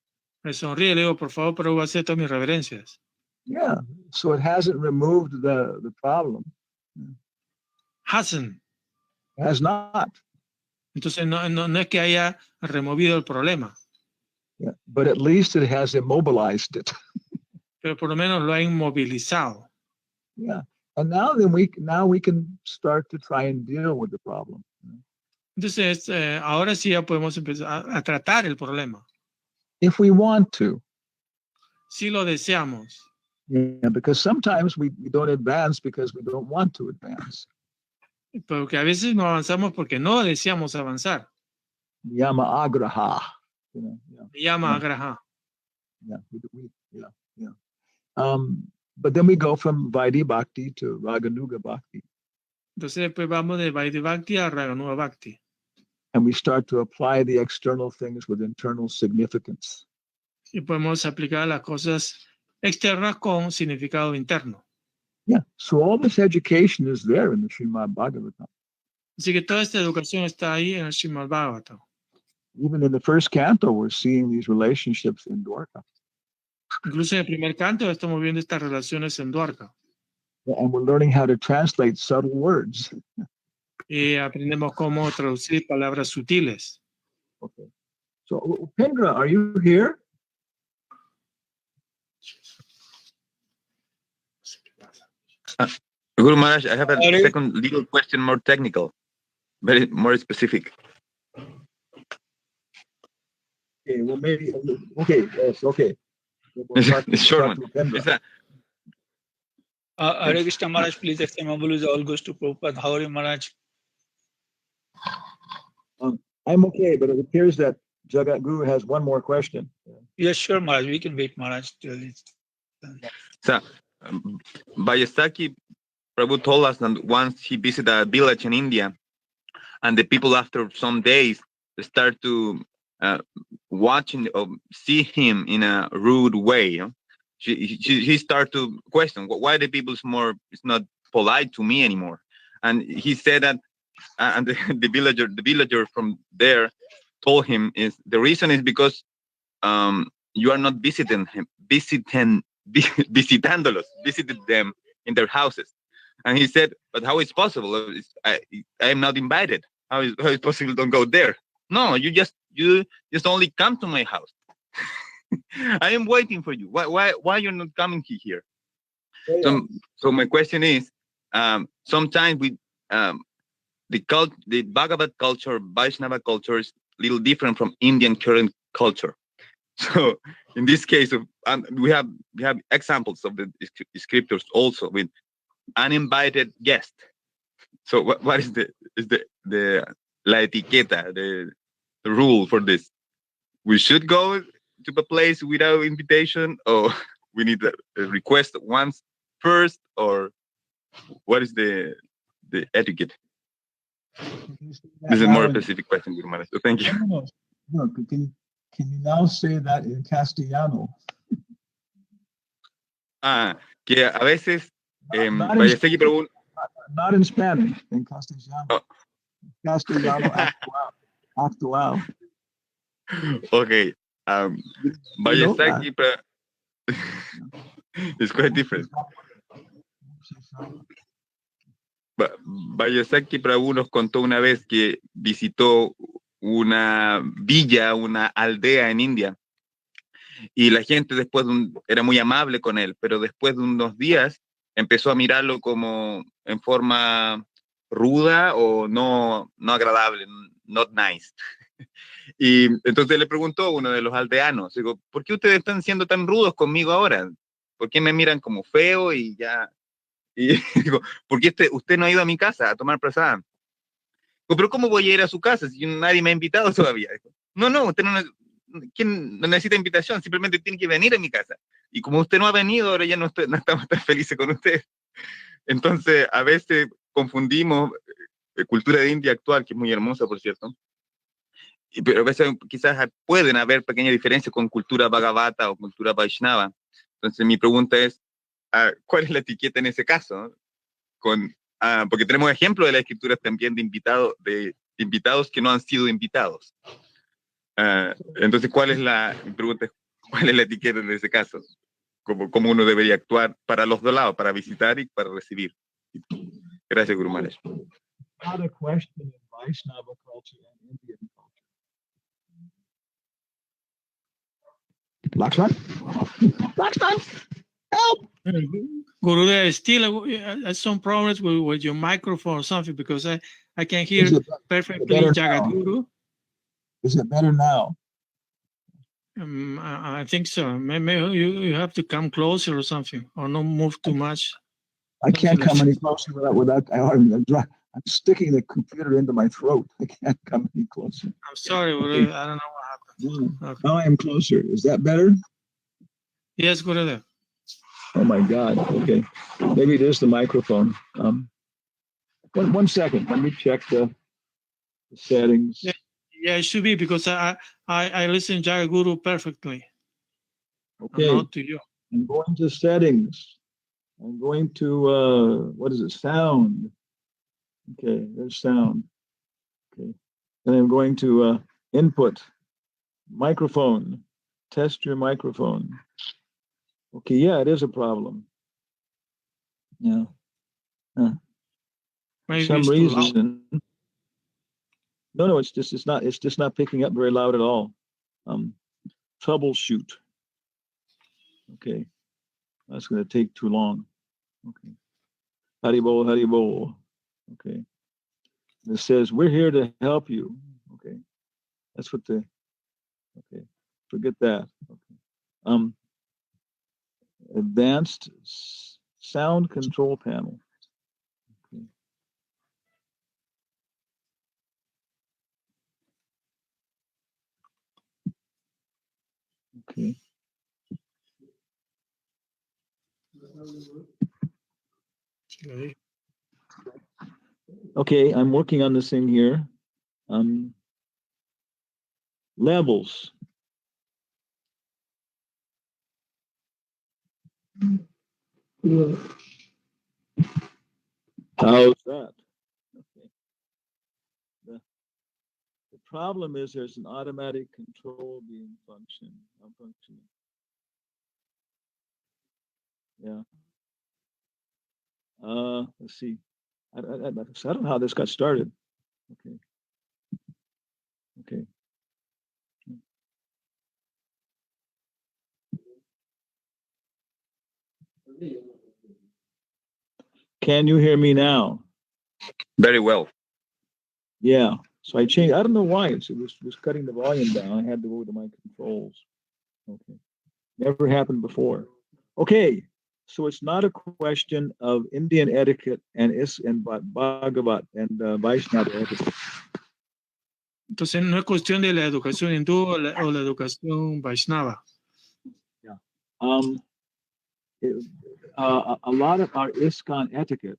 Me sonríe y le digo, por favor, Prabhu, acepta mis reverencias. Yeah, so it hasn't removed the problem. Hasn't. It has not. Entonces no es que haya removido el problema. Yeah, but at least it has immobilized it. Pero por lo menos lo ha inmovilizado. Yeah, and now we can start to try and deal with the problem. Entonces ahora sí ya podemos empezar a tratar el problema. If we want to. Si lo deseamos. Yeah, because sometimes we don't advance because we don't want to advance. Porque a veces no avanzamos porque no deseamos avanzar. Yama agraha. Yama agraha. Yeah. But then we go from Vaidhi Bhakti to Raganuga Bhakti. Entonces después vamos de Vaidhi Bhakti a Raganuga Bhakti. And we start to apply the external things with internal significance. Y podemos aplicar las cosas externas con significado interno. Yeah, so all this education is there in the Srimad Bhagavatam. Así que toda esta educación está ahí en el Srimad Bhagavatam. Even in the first canto, we're seeing these relationships in Dwarka. Incluso en el primer canto estamos viendo estas relaciones en Dwarka. And we're learning how to translate subtle words. Y aprendemos cómo traducir palabras sutiles. Okay. So, Upendra, are you here? Guru Maharaj, I have a second little question, more technical, very more specific. Okay, well, maybe, okay, yes, okay. It's short one. Hare Krishna Maharaj, please extend my blessings. All goes to Prabhupada. How are you, Maharaj? I'm okay, but it appears that Jagat Guru has one more question. Yes, sure, Maharaj. We can wait, Maharaj, till it's done. So, Vajasaki Prabhu told us that once he visited a village in India, and the people after some days start to watching or see him in a rude way. You know? He started to question why the people is not polite to me anymore. And he said that, and the villager from there told him is the reason is because you are not visited them in their houses. And he said, but how is possible? I am not invited. How is possible? Don't go there. No, you just only come to my house. I am waiting for you. Why you're not coming here? Yeah. So my question is, sometimes we the Bhagavad culture, Vaishnava culture is a little different from Indian current culture. So in this case, we have examples of the scriptures also with uninvited guest. So what is the la etiqueta, the rule for this? We should go to a place without invitation, or we need a request once first, or what is the etiquette? This is a more specific question, Guru Maharaj. So thank you. No, can you now say that in Castellano? Que a veces not in Spanish, in Castellano. Oh. Castellano actual. Okay. Vajasaki it's quite different. Vajasaki Prabhu nos contó una vez que visitó una villa, una aldea en India, y la gente después era muy amable con él, pero después de unos días empezó a mirarlo como en forma ruda o no agradable, not nice. Y entonces le preguntó a uno de los aldeanos, digo, ¿por qué ustedes están siendo tan rudos conmigo ahora? ¿Por qué me miran como feo y ya? Y digo, ¿por qué usted no ha ido a mi casa a tomar prasada? Digo, pero ¿cómo voy a ir a su casa si nadie me ha invitado todavía? Digo, no, usted no necesita invitación, simplemente tiene que venir a mi casa. Y como usted no ha venido, ahora ya no estamos tan felices con usted. Entonces, a veces confundimos cultura de India actual, que es muy hermosa, por cierto, pero a veces quizás pueden haber pequeñas diferencias con cultura Bhagavata o cultura Vaishnava. Entonces mi pregunta es, ¿cuál es la etiqueta en ese caso? Porque tenemos ejemplos de la escritura también de invitados que no han sido invitados. Entonces, mi pregunta es, ¿cuál es la etiqueta en ese caso? ¿Cómo uno debería actuar para los dos lados, para visitar y para recibir? Gracias, Guru Maharaj. Not a question in Vaishnava culture and Indian culture. Lakshman, help! Gurudev, still some problems with your microphone or something, because I can hear perfectly Jagadguru. Is it better now? I think so. Maybe you have to come closer or something, or not move too much. I can't come any closer without I'm sticking the computer into my throat. I can't come any closer. I'm sorry, Gurudev. I don't know what happened. Okay. Now I am closer. Is that better? Yes, Gurudev. Oh my God. Okay. Maybe it is the microphone. One second. Let me check the settings. Yeah, it should be, because I listen to Jagadguru perfectly. Okay. Not to you. I'm going to settings. I'm going to what is it? Sound. Okay, there's sound. Okay. And I'm going to Input. Microphone. Test your microphone. Okay, yeah, it is a problem. Yeah. For Maybe some it's too loud. reason. No, it's just not picking up very loud at all. Troubleshoot. Okay. That's going to take too long. Okay. Haribol, Haribol. Okay. And it says, we're here to help you. Okay. That's what okay. Forget that. Okay. Advanced sound control panel. Okay. Okay. Okay, I'm working on this thing here. Levels. How's that? Okay. The problem is there's an automatic control being functioning. Yeah. Let's see. I don't know how this got started. Okay. Okay. Can you hear me now? Very well. Yeah. So I changed. I don't know why it was cutting the volume down. I had to go to my controls. Okay. Never happened before. Okay. So it's not a question of Indian etiquette and Bhagavat and Vaishnava etiquette. Entonces no es cuestión de la educación hindú o la educación Vaishnava. Yeah. A lot of our ISKCON etiquette,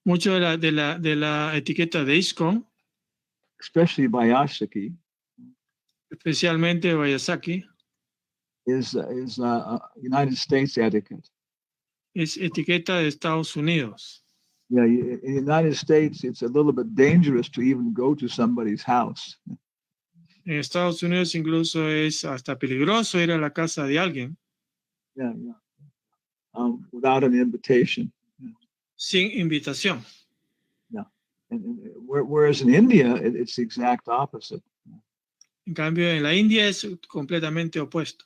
Mucho de la etiqueta de ISKCON, especially Vyasaki, especialmente Vyasaki, is United States etiquette. es etiqueta de Estados Unidos. Yeah, in the United States, it's a little bit dangerous to even go to somebody's house. En Estados Unidos incluso es hasta peligroso ir a la casa de alguien. Yeah, yeah. Without an invitation. Sin invitación. Yeah. And whereas in India, it's the exact opposite. En cambio, en la India es completamente opuesto.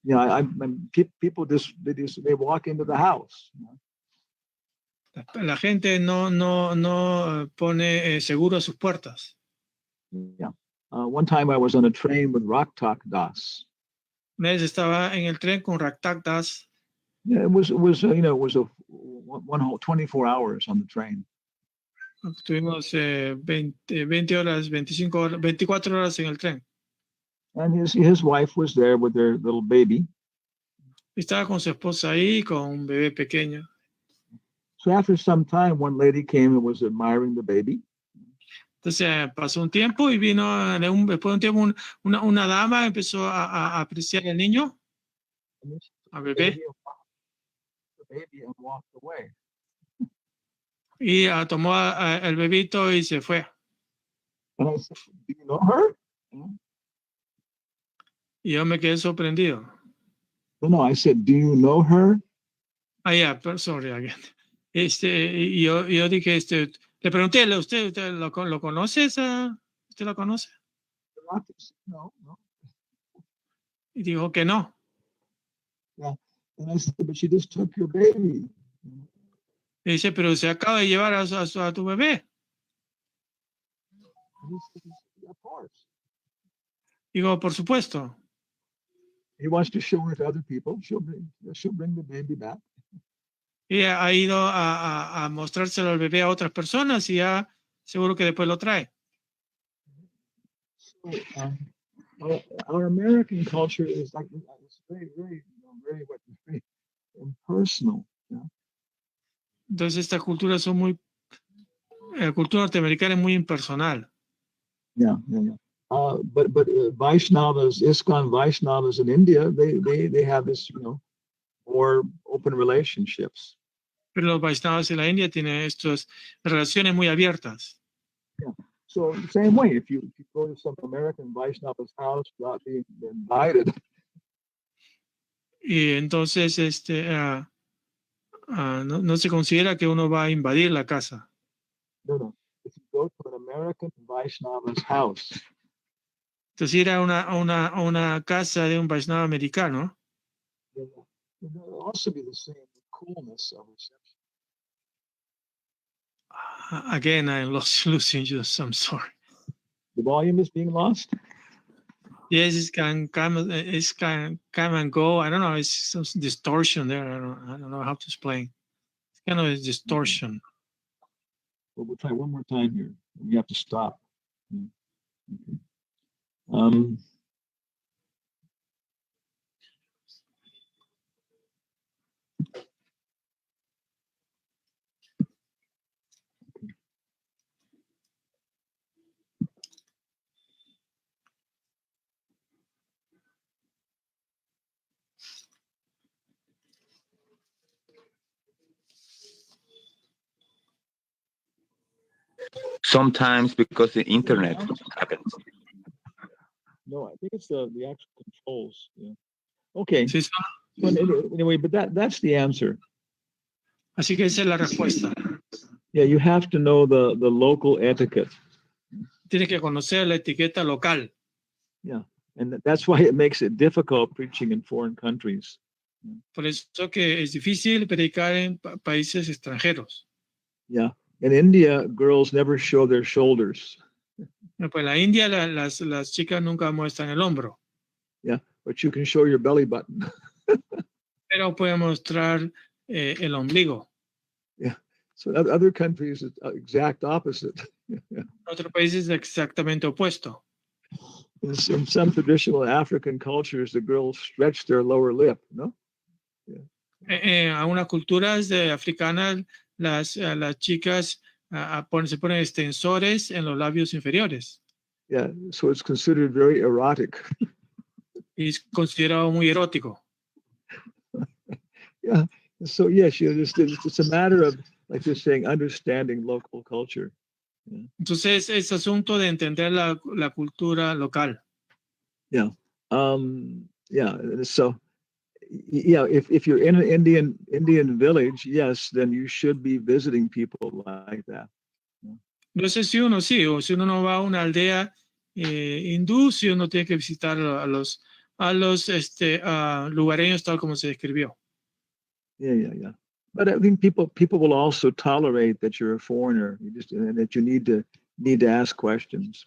Yeah, people they walk into the house. La gente no pone seguro a sus puertas. Yeah. One time I was on a train with Raktak Das. Una vez estaba en el tren con Raktak Das. Yeah, it was one whole 24 hours on the train. Tuvimos 20 horas, 25 horas, 24 horas en el tren. And his wife was there with their little baby. Estaba con su esposa ahí, con un bebé pequeño. So after some time, one lady came and was admiring the baby. Entonces pasó un tiempo y vino, después de un tiempo, una dama empezó a apreciar al niño, al bebé, And walked away. y tomó el bebito y se fue. And I said, "Do you know her?" Y yo me quedé sorprendido. No, I said, "Do you know her?" Yeah, sorry again. Y yo dije, le pregunté, ¿usted lo conoce? ¿Usted lo conoce? No. Y dijo que no. Yeah. And I said, "But she just took your baby." Y dice, pero se acaba de llevar a tu bebé. Of course. Digo, por supuesto. He wants to show her to other people. She'll bring the baby back. Y ha ido a mostrárselo al bebé a otras personas y ya seguro que después lo trae. So, our American culture is like it's very impersonal. You know? Entonces estas culturas son muy, la cultura norteamericana es muy impersonal. Yeah. But Vaishnavas, ISKCON Vaishnavas in India, they have this, more open relationships. Pero los Vaishnavas en la India tienen estas relaciones muy abiertas. Yeah. So the same way, if you go to some American Vaishnava's house without being invited, Y entonces no se considera que uno va a invadir la casa. no. If you go to an American Vaishnava's house, Entonces ir a una casa de un Vaishnava americano, then there'll also be the same coolness of reception. again, I'm losing you, I'm sorry. The volume is being lost. Yes, it can come and go. I don't know. It's some distortion there. I don't know how to explain. It's kind of a distortion. Well, we'll try one more time here. We have to stop. Okay. Sometimes because the internet happens. No, I think it's the actual controls. Yeah. Okay. Sí, Well, anyway, but that's the answer. así que esa es la respuesta. Yeah, you have to know the local etiquette. Tienes que conocer la etiqueta local. Yeah, and that's why it makes it difficult preaching in foreign countries. Por eso que es difícil predicar en países extranjeros. Yeah, in India, girls never show their shoulders. Pues en la India las chicas nunca muestran el hombro. Yeah, but you can show your belly button. Pero pueden mostrar el ombligo. Yeah, so other countries, it's exact opposite. En otros países es exactamente opuesto. In some traditional African cultures, the girls stretch their lower lip, no? A unas culturas africanas, las chicas se ponen extensores en los labios inferiores. Yeah, so it's considered very erotic. Y es considerado muy erótico. Yeah, so yes, it's a matter of, like you're saying, understanding local culture. Yeah. Entonces es asunto de entender la cultura local. Yeah, yeah. So, yeah, if you're in an Indian village, yes, then you should be visiting people like that. No sé si uno sí, o si uno no va a una aldea hindú, si uno tiene que visitar a los lugareños tal como se describió. Yeah. But I think people will also tolerate that you're a foreigner, and that you need to ask questions.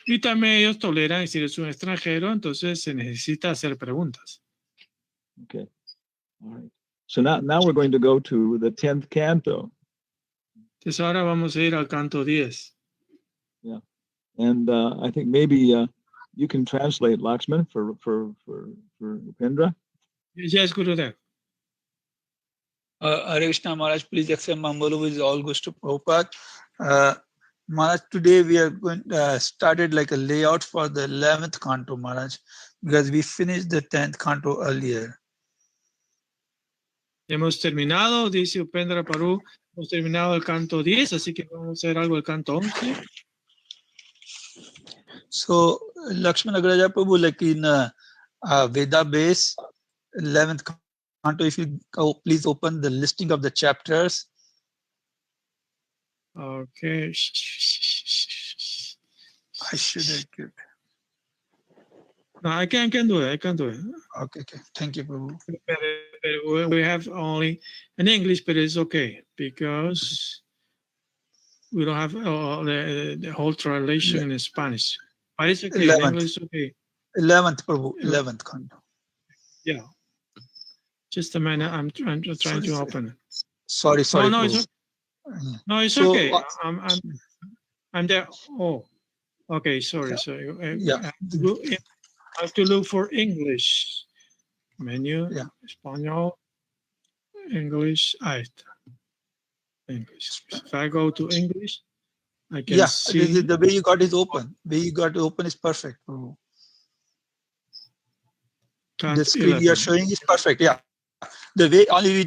Y también ellos toleran, si eres un extranjero, entonces se necesita hacer preguntas. Okay, all right. So now we're going to go to the 10th canto. Entonces ahora vamos a ir al canto 10. Yeah, and I think maybe you can translate, Lakshman, for Upendra. Yes, Gurudev. Hare Krishna Maharaj, please accept my apologies. All goes to Prabhupada. Maharaj, today we are going started like a layout for the 11th canto, Maharaj, because we finished the 10th canto earlier. Hemos terminado, dice Upendra Paru, hemos terminado el canto 10, así que vamos a hacer algo del canto 11. So, Lakshman Agraja Prabhu, like in Veda base, 11th canto, if you please open the listing of the chapters. Okay. I should have good. No, I can do it. Okay. Thank you, Prabhu. We have only in English, but it's okay because we don't have the whole translation in Spanish. But it's okay. 11th. In English, okay. 11th, Prabhu. 11th canto. Yeah. Just a minute. I'm trying to open it. Sorry. No, it's okay. No, it's So, okay. I'm there. Oh, okay. Sorry. Yeah. I have to look for English menu. Yeah. Español, English. English. If I go to English, I can see. The way you got it open. The way you got it open is perfect, Prabhu. The screen 11. you're showing is perfect. Yeah. The way only we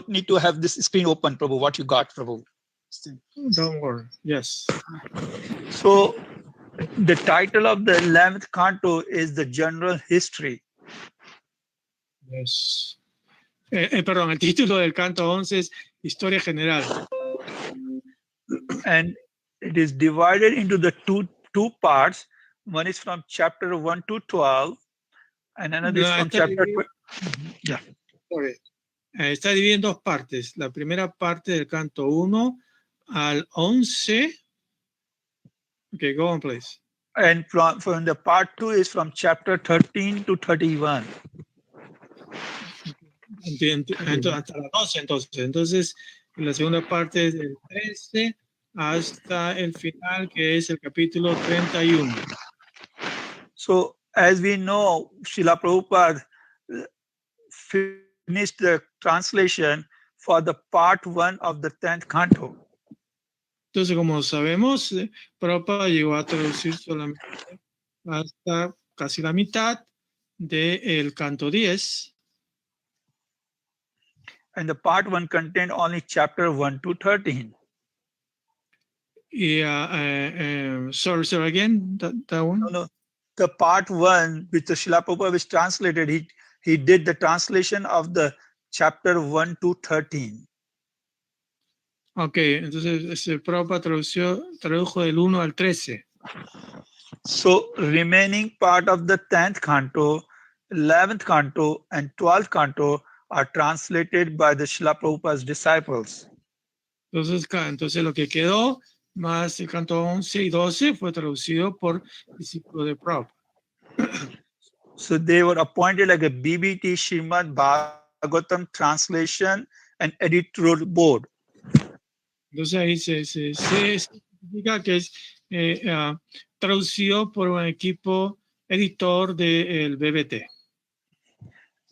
need to have this screen open, Prabhu. What you got, Prabhu. Don't worry. Yes. So the title of the 11th canto is the general history. Yes. Perdón, el título del canto 11 es Historia General. And it is divided into the two parts. One is from chapter 1 to 12, and another is from chapter. Yeah. Okay. Está dividido en dos partes. La primera parte del canto 1 al 11. Okay, go on, please. And from the part 2 is from chapter 13 to 31. Hasta las 12, entonces la segunda parte es del 13 hasta el final, que es el capítulo 31. So as we know, Srila Prabhupada finished the translation for the part 1 of the 10th canto. Entonces, como sabemos, Prabhupada llegó a traducir solamente hasta casi la mitad del canto 10. And the part 1 contained only chapter 1 to 13. Sorry, again, that one? No. The part 1, which the Srila Prabhupada was translated, he did the translation of the chapter 1 to 13. Ok, entonces Prabhupada tradujo del 1 al 13. So remaining part of the 10th canto, 11th canto, and 12th canto are translated by the Srila Prabhupada's disciples. Entonces lo que quedó, más el canto 11 y 12, fue traducido por discípulos de Prabhupada. So they were appointed like a BBT Srimad Bhagavatam translation and editorial board. Entonces ahí se significa que es traducido por un equipo editor del BBT.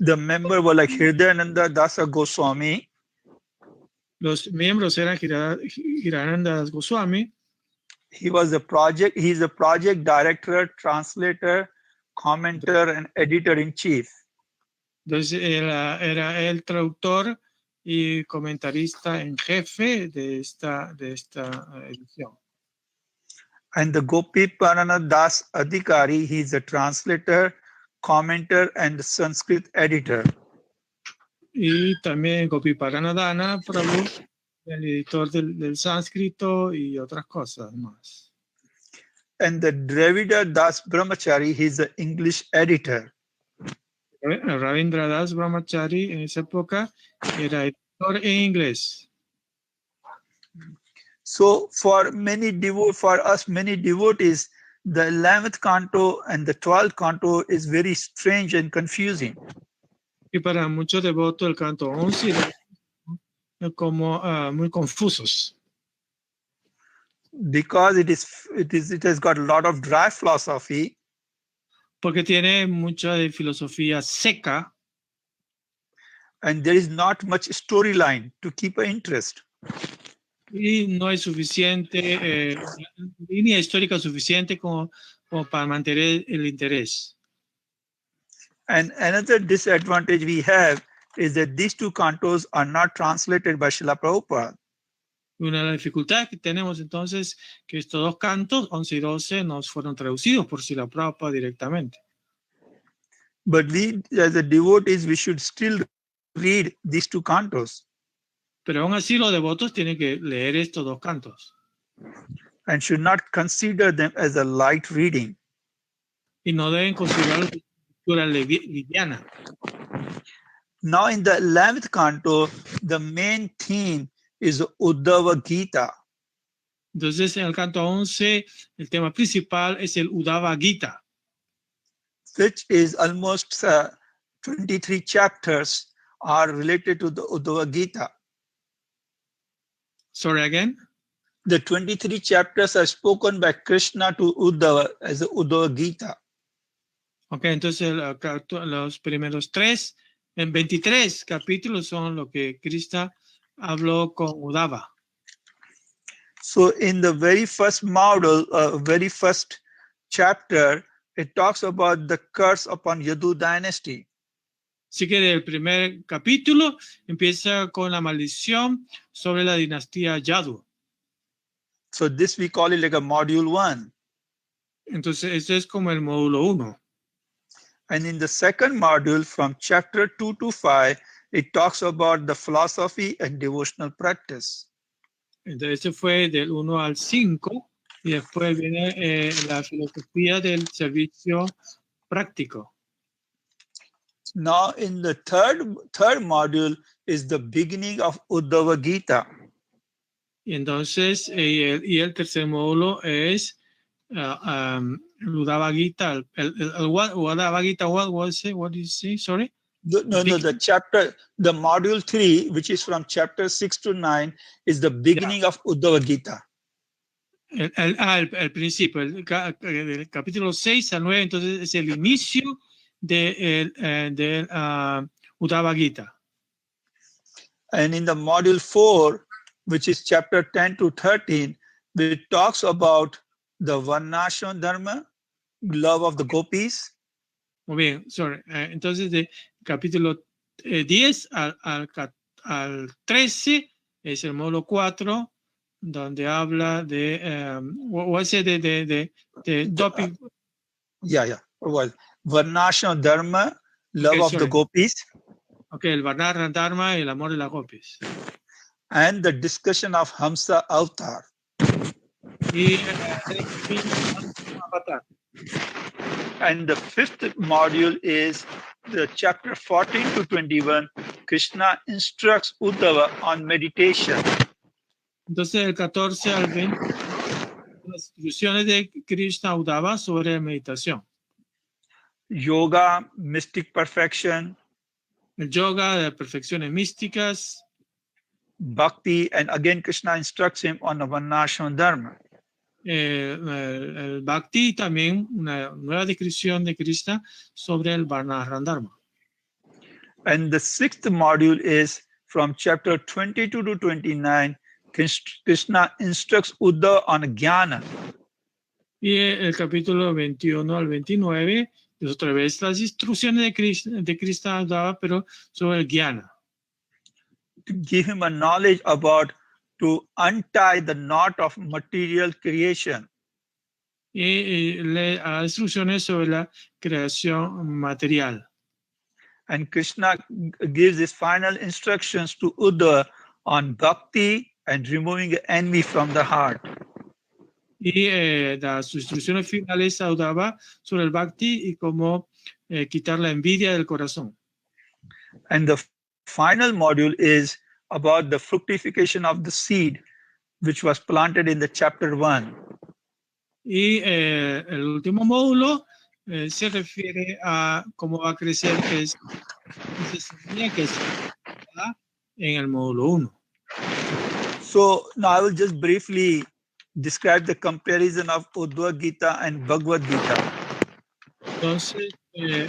The members were like Hridayananda Dasa Goswami. Los miembros eran Hridayananda Das Goswami. He's a project director, translator, commentator, and editor-in-chief. Entonces era el traductor y comentarista en jefe de esta edición. And the Gopi Parana Das Adhikari, he's a translator, commentator, and Sanskrit editor. Y también Gopi Paranadhana Prabhu, el editor del sánscrito y otras cosas más. And the Dravida Das Brahmachari, he's the English editor. Ravindra Das Brahmachari en esa época era editor en inglés. So for many devotees, the 11th canto and the 12th canto is very strange and confusing. Y para muchos devotos el canto 11 es como muy confusos. Because it has got a lot of dry philosophy. Porque tiene mucha de filosofía seca. And there is not much storyline to keep an interest. Y no hay suficiente línea histórica suficiente como para mantener el interés. And another disadvantage we have is that these two cantos are not translated by Srila Prabhupada. Una de las dificultades que tenemos entonces que estos dos cantos, 11 y 12, no fueron traducidos por Srila Prabhupada directamente. But we, as a devotees, we should still read these two cantos. Pero aún así los devotos tienen que leer estos dos cantos. And should not consider them as a light reading. Y no deben considerarlo como lectura liviana. Now in the 11th canto, the main theme is Uddhava Gita. Entonces en el canto 11, el tema principal es el Uddhava Gita. Which is almost 23 chapters are related to the Uddhava Gita. Sorry again? The 23 chapters are spoken by Krishna to Uddhava as the Uddhava Gita. Ok, entonces los primeros 23 capítulos son lo que Krishna habló con Uddhava. So in the very first model, very first chapter, it talks about the curse upon Yadu dynasty. Así que el primer capítulo empieza con la maldición sobre la dinastía Yadu. So this we call it like a module 1. Entonces, esto es como el módulo 1. And in the second module, from chapter 2 to 5, it talks about the philosophy and devotional practice. Entonces, este fue del 1 al 5 y después viene la filosofía del servicio práctico. Now, in the third module is the beginning of Uddhava Gita. Y entonces, y el tercer módulo es Uddhava Gita. Uddhava Gita, what was it? What did you say? Sorry? The module 3, which is from chapter 6 to 9, is the beginning of Uddhava Gita. El principio, el capítulo 6 al 9, entonces es el inicio de Uddhava Gita. And in the module 4, which is chapter 10 to 13, it talks about the Varnashram Dharma, love of the gopis. Muy bien, sorry. Entonces, de capítulo 10 al 13 es el módulo 4, donde habla de, what's it, de topic? Well, Varnashram Dharma, love of the gopis. Okay, el Varnashram Dharma y el amor de las gopis. And the discussion of Hamsa Avatar. Y and the fifth module is the chapter 14 to 21. Krishna instructs Uddhava on meditation. Entonces, el 14 al 20, las instrucciones de Krishna Uddhava sobre meditación. Yoga, mystic perfection. El yoga de perfecciones místicas. Bhakti, and again Krishna instructs him on the Varnashram Dharma. El Bhakti, también una nueva descripción de Krishna sobre el Varnashram Dharma. And the sixth module is from chapter 22 to 29. Krishna instructs Uddhava on jnana. Y el capítulo 21 al 29 es otra vez las instrucciones de Krishna Uddhava, pero sobre el jnana. To give him a knowledge about to untie the knot of material creation. Y le da instrucciones sobre la creación material. And Krishna gives his final instructions to Uddhava on bhakti and removing envy from the heart. Y da sus instrucciones finales a Uddhava sobre el bhakti y cómo quitar la envidia del corazón. And the final module is about the fructification of the seed, which was planted in the chapter 1. Y el último módulo se refiere a cómo va a crecer esa semilla que está en el módulo 1. So now I will just briefly describe the comparison of Uddhava Gita and Bhagavad Gita. Entonces,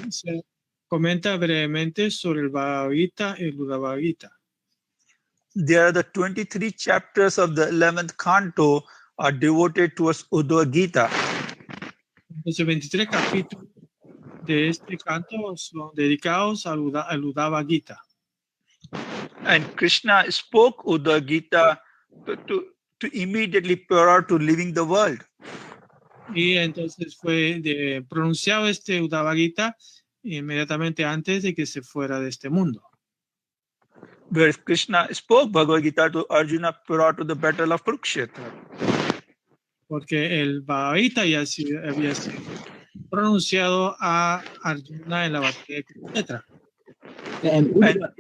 se comenta brevemente sobre el Bhagavad Gita y el Uddhava Gita. There are the 23 chapters of the 11th Canto are devoted towards Uddhava Gita. Entonces, 23 capítulos de este canto son dedicados al Uddhava Gita. And Krishna spoke Uddhava Gita to immediately prior to leaving the world. Y entonces fue pronunciado este Uddhava Gita inmediatamente antes de que se fuera de este mundo. Where Krishna spoke Bhagavad Gita to Arjuna prior to the battle of Kurukshetra. Porque el Bhagavad Gita ya había sido pronunciado a Arjuna en la batalla de Kurukshetra. And Uddhava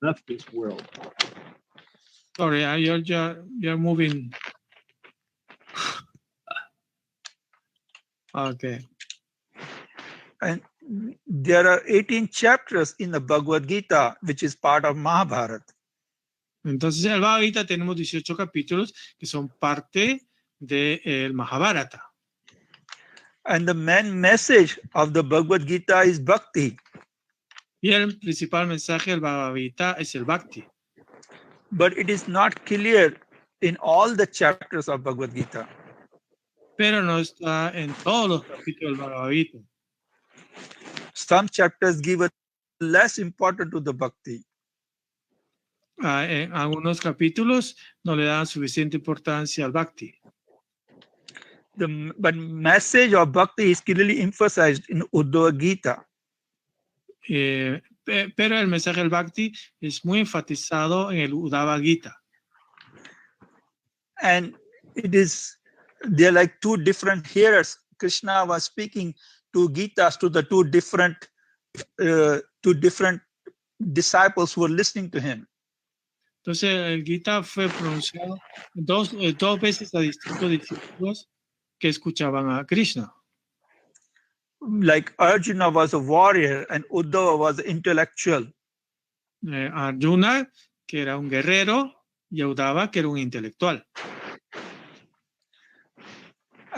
left this world. Sorry, you're moving. Okay. And there are 18 chapters in the Bhagavad Gita, which is part of Mahabharata. Entonces, en el Bhagavad Gita tenemos 18 capítulos que son parte del Mahabharata. And the main message of the Bhagavad Gita is bhakti. Y el principal mensaje del Bhagavad Gita es el Bhakti. But it is not clear in all the chapters of Bhagavad Gita. Pero no está en todos los capítulos del Bhagavad Gita. Some chapters give a less importance to the bhakti. En algunos capítulos no le dan suficiente importancia al bhakti. But message of bhakti is clearly emphasized in Uddhava Gita. Pero el mensaje del bhakti es muy enfatizado en el Uddhava Gita. And they're like two different hearers. Krishna was speaking two Gitas to the two different disciples who were listening to him. Entonces el Gita fue pronunciado dos veces a distintos discípulos que escuchaban a Krishna. Like Arjuna was a warrior and Uddhava was intellectual. Arjuna, que era un guerrero, y Uddhava, que era un intelectual.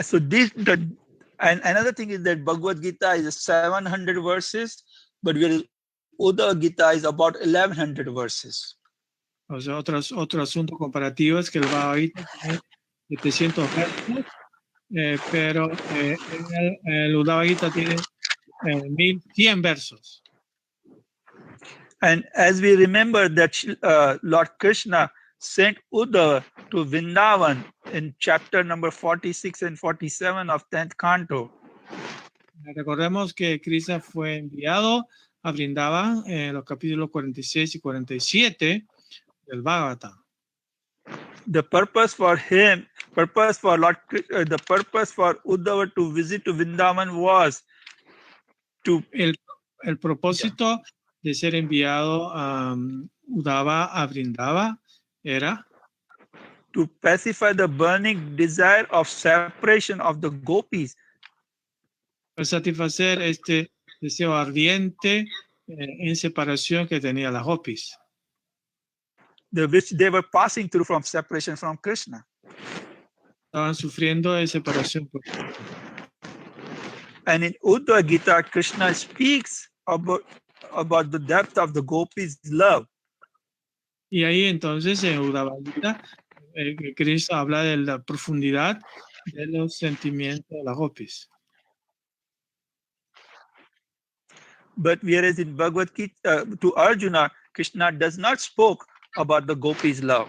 So and another thing is that Bhagavad Gita is 700 verses, but Uddhava Gita is about 1100 verses. O sea, otro asunto comparativo es que el Bhagavad Gita tiene 700 versos, pero el Uddhava Gita tiene 1100 versos. And as we remember that Lord Krishna sent Uddhava to Vrindavan in chapter number 46 and 47 of 10th Canto. Recordemos que Krishna fue enviado a Vrindavan en los capítulos 46 y 47 del Bhagavatam. The purpose for Uddhava to visit to Vrindavan was to el propósito de ser enviado a Uddhava a Vrindava era to pacify the burning desire of separation of the gopis. Para satisfacer este deseo ardiente en separación que tenía las gopis. Which they were passing through from separation from Krishna. Estaban sufriendo de separación. And in Uddhava Gita, Krishna speaks about the depth of the gopis' love. Y ahí entonces en Uddhava Gita, Krishna habla de la profundidad de los sentimientos de las gopis. But whereas in Bhagavad Gita, to Arjuna, Krishna does not spoke about the gopis' love.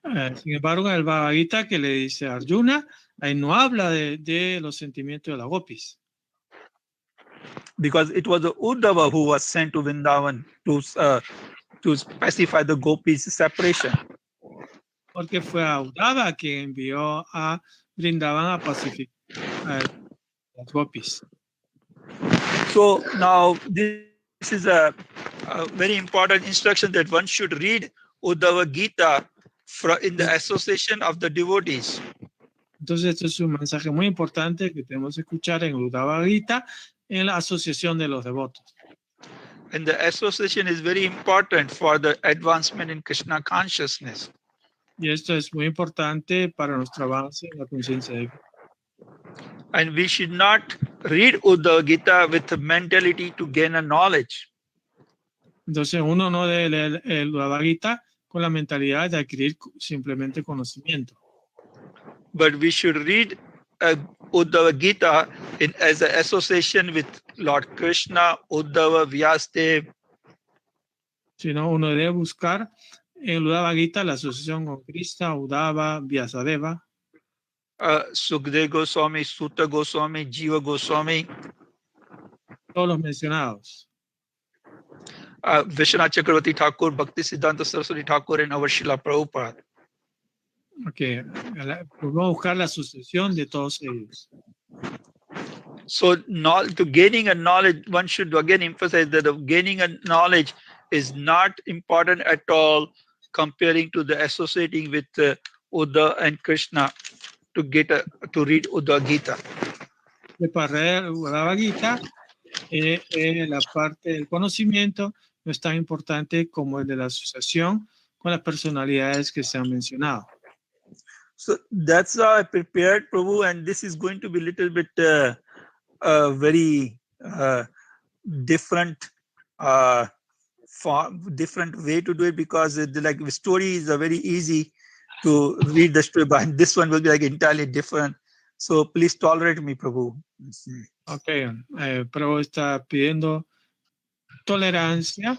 Sin embargo, en el Bhagavad Gita que le dice a Arjuna, ahí no habla de los sentimientos de las gopis. Because it was Uddhava who was sent to Vrindavan to specify the gopis' separation. Porque fue a Uddhava que envió a Vrindavan a pacificar las gopis. So now this is a very important instruction that one should read Uddhava Gita in the association of the devotees. Entonces esto es un mensaje muy importante que tenemos que escuchar en Uddhava Gita en la asociación de los devotos. And the association is very important for the advancement in Krishna consciousness. Y esto es muy importante para nuestro avance en la conciencia de Krishna. And we should not read Uddhava Gita with the mentality to gain a knowledge. Entonces uno no debe leer el Uddhava Gita con la mentalidad de adquirir simplemente conocimiento. But we should read Uddhava Gita as an association with Lord Krishna, Uddhava, Vyasadeva. Sino uno debe buscar en el Uddhava Gita la asociación con Krishna, Uddhava, Vyasadeva, Sukadeva Goswami, Sutta Goswami, Jiva Goswami, todos los mencionados. Vishwanath Chakravarti Thakur, Bhakti Siddhanta Saraswati Thakur, and our Srila Prabhupada. Okay. Vamos a buscar la asociación de todos ellos. So, to gaining a knowledge, one should again emphasize that gaining a knowledge is not important at all comparing to the associating with Uddhava and Krishna to read Uddhava Gita. Para leer Uddhava Gita, la parte del conocimiento no es tan importante como el de la asociación con las personalidades que se han mencionado. So that's how I prepared, Prabhu, and this is going to be a little bit very different way to do it, because the story is very easy to read the story, but this one will be entirely different. So please tolerate me, Prabhu. Okay, Prabhu está pidiendo tolerancia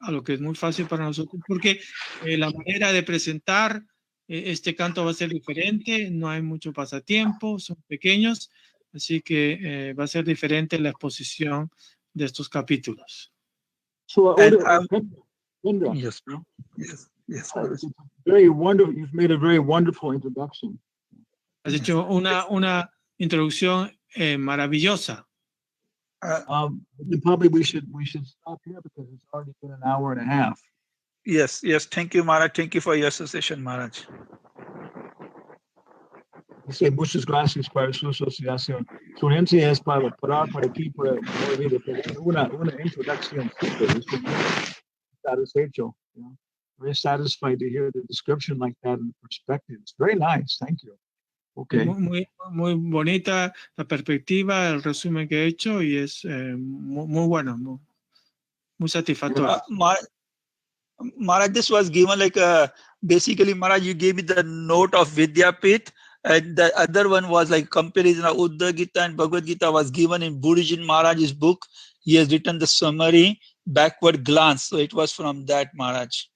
a lo que es muy fácil para nosotros, porque la manera de presentar este canto va a ser diferente, no hay mucho pasatiempo, son pequeños, así que va a ser diferente la exposición de estos capítulos. So, And, Indra, yes, yes. very wonderful. You've made a very wonderful introduction. Has hecho una introducción maravillosa. Probably we should stop here because it's already been an hour and a half. Yes. Thank you, Maharaj. Thank you for your association, Maharaj. Dice, muchas gracias por su asociación. Su herencia es para aquí, para una introducción. Satisfecho. Very satisfied to hear the description like that and the perspective. It's very nice. Thank you. Okay. Muy bonita la perspectiva, el resumen que he hecho y es muy bueno, muy satisfactorio. Maharaj, this was given like basically, Maharaj, you gave me the note of Vidyapith, and the other one was like comparison of Uddhava Gita and Bhagavad Gita was given in Buddhism Maharaj's book. He has written the summary, backward glance. So it was from that, Maharaj.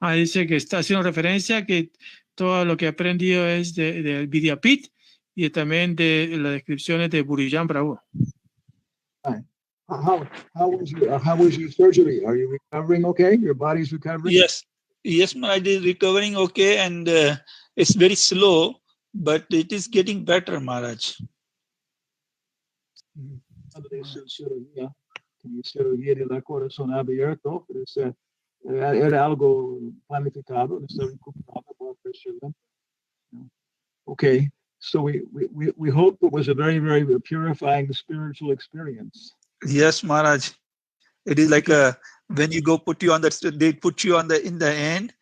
Dice que está haciendo referencia que todo lo que he aprendido es de Vidyapith y también de las descripciones de Burijan Prabhu. How was your surgery? Are you recovering okay? Your body's recovering? Yes, Maharaj is recovering okay, and it's very slow, but it is getting better, Maharaj. Cirugía de la corazón abierto, era algo planificado, está recuperado por presión. Okay, so we hope it was a very, very purifying spiritual experience. Yes, Maharaj. It is like when you go put you on they put you on in the end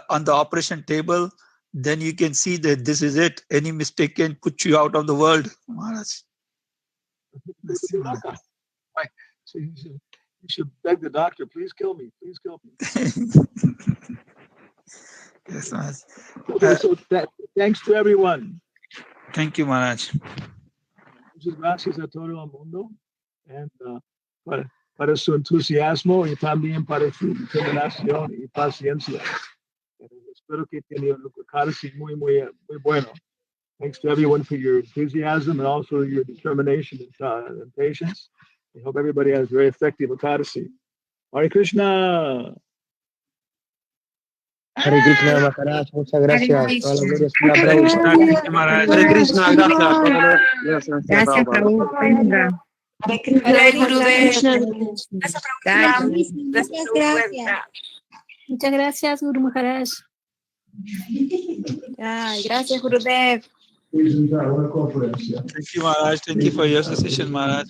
on the operation table, then you can see that this is it. Any mistake can put you out of the world, Maharaj. Right. So you should beg the doctor, please kill me. Yes, Maharaj. Okay, so thanks to everyone. Thank you, Maharaj. Muchas gracias a todo el mundo. And para su entusiasmo y también para su determinación y paciencia. Espero que tengan un Ekadasi muy bueno. Thanks to everyone for your enthusiasm and also your determination and patience. I hope everybody has very effective Ekadasi. Hare Krishna. Hare Krishna, Maharaj, muchas gracias. Toda la gloria es para Hare Prabhu. Krishna, Maharaj. Hare Krishna, gracias. Gracias, Prabhu. Hare Gurudev. Muchas gracias, Guru Maharaj. Gracias, Gurudev. Thank you, Maharaj. Thank you for your association, Maharaj.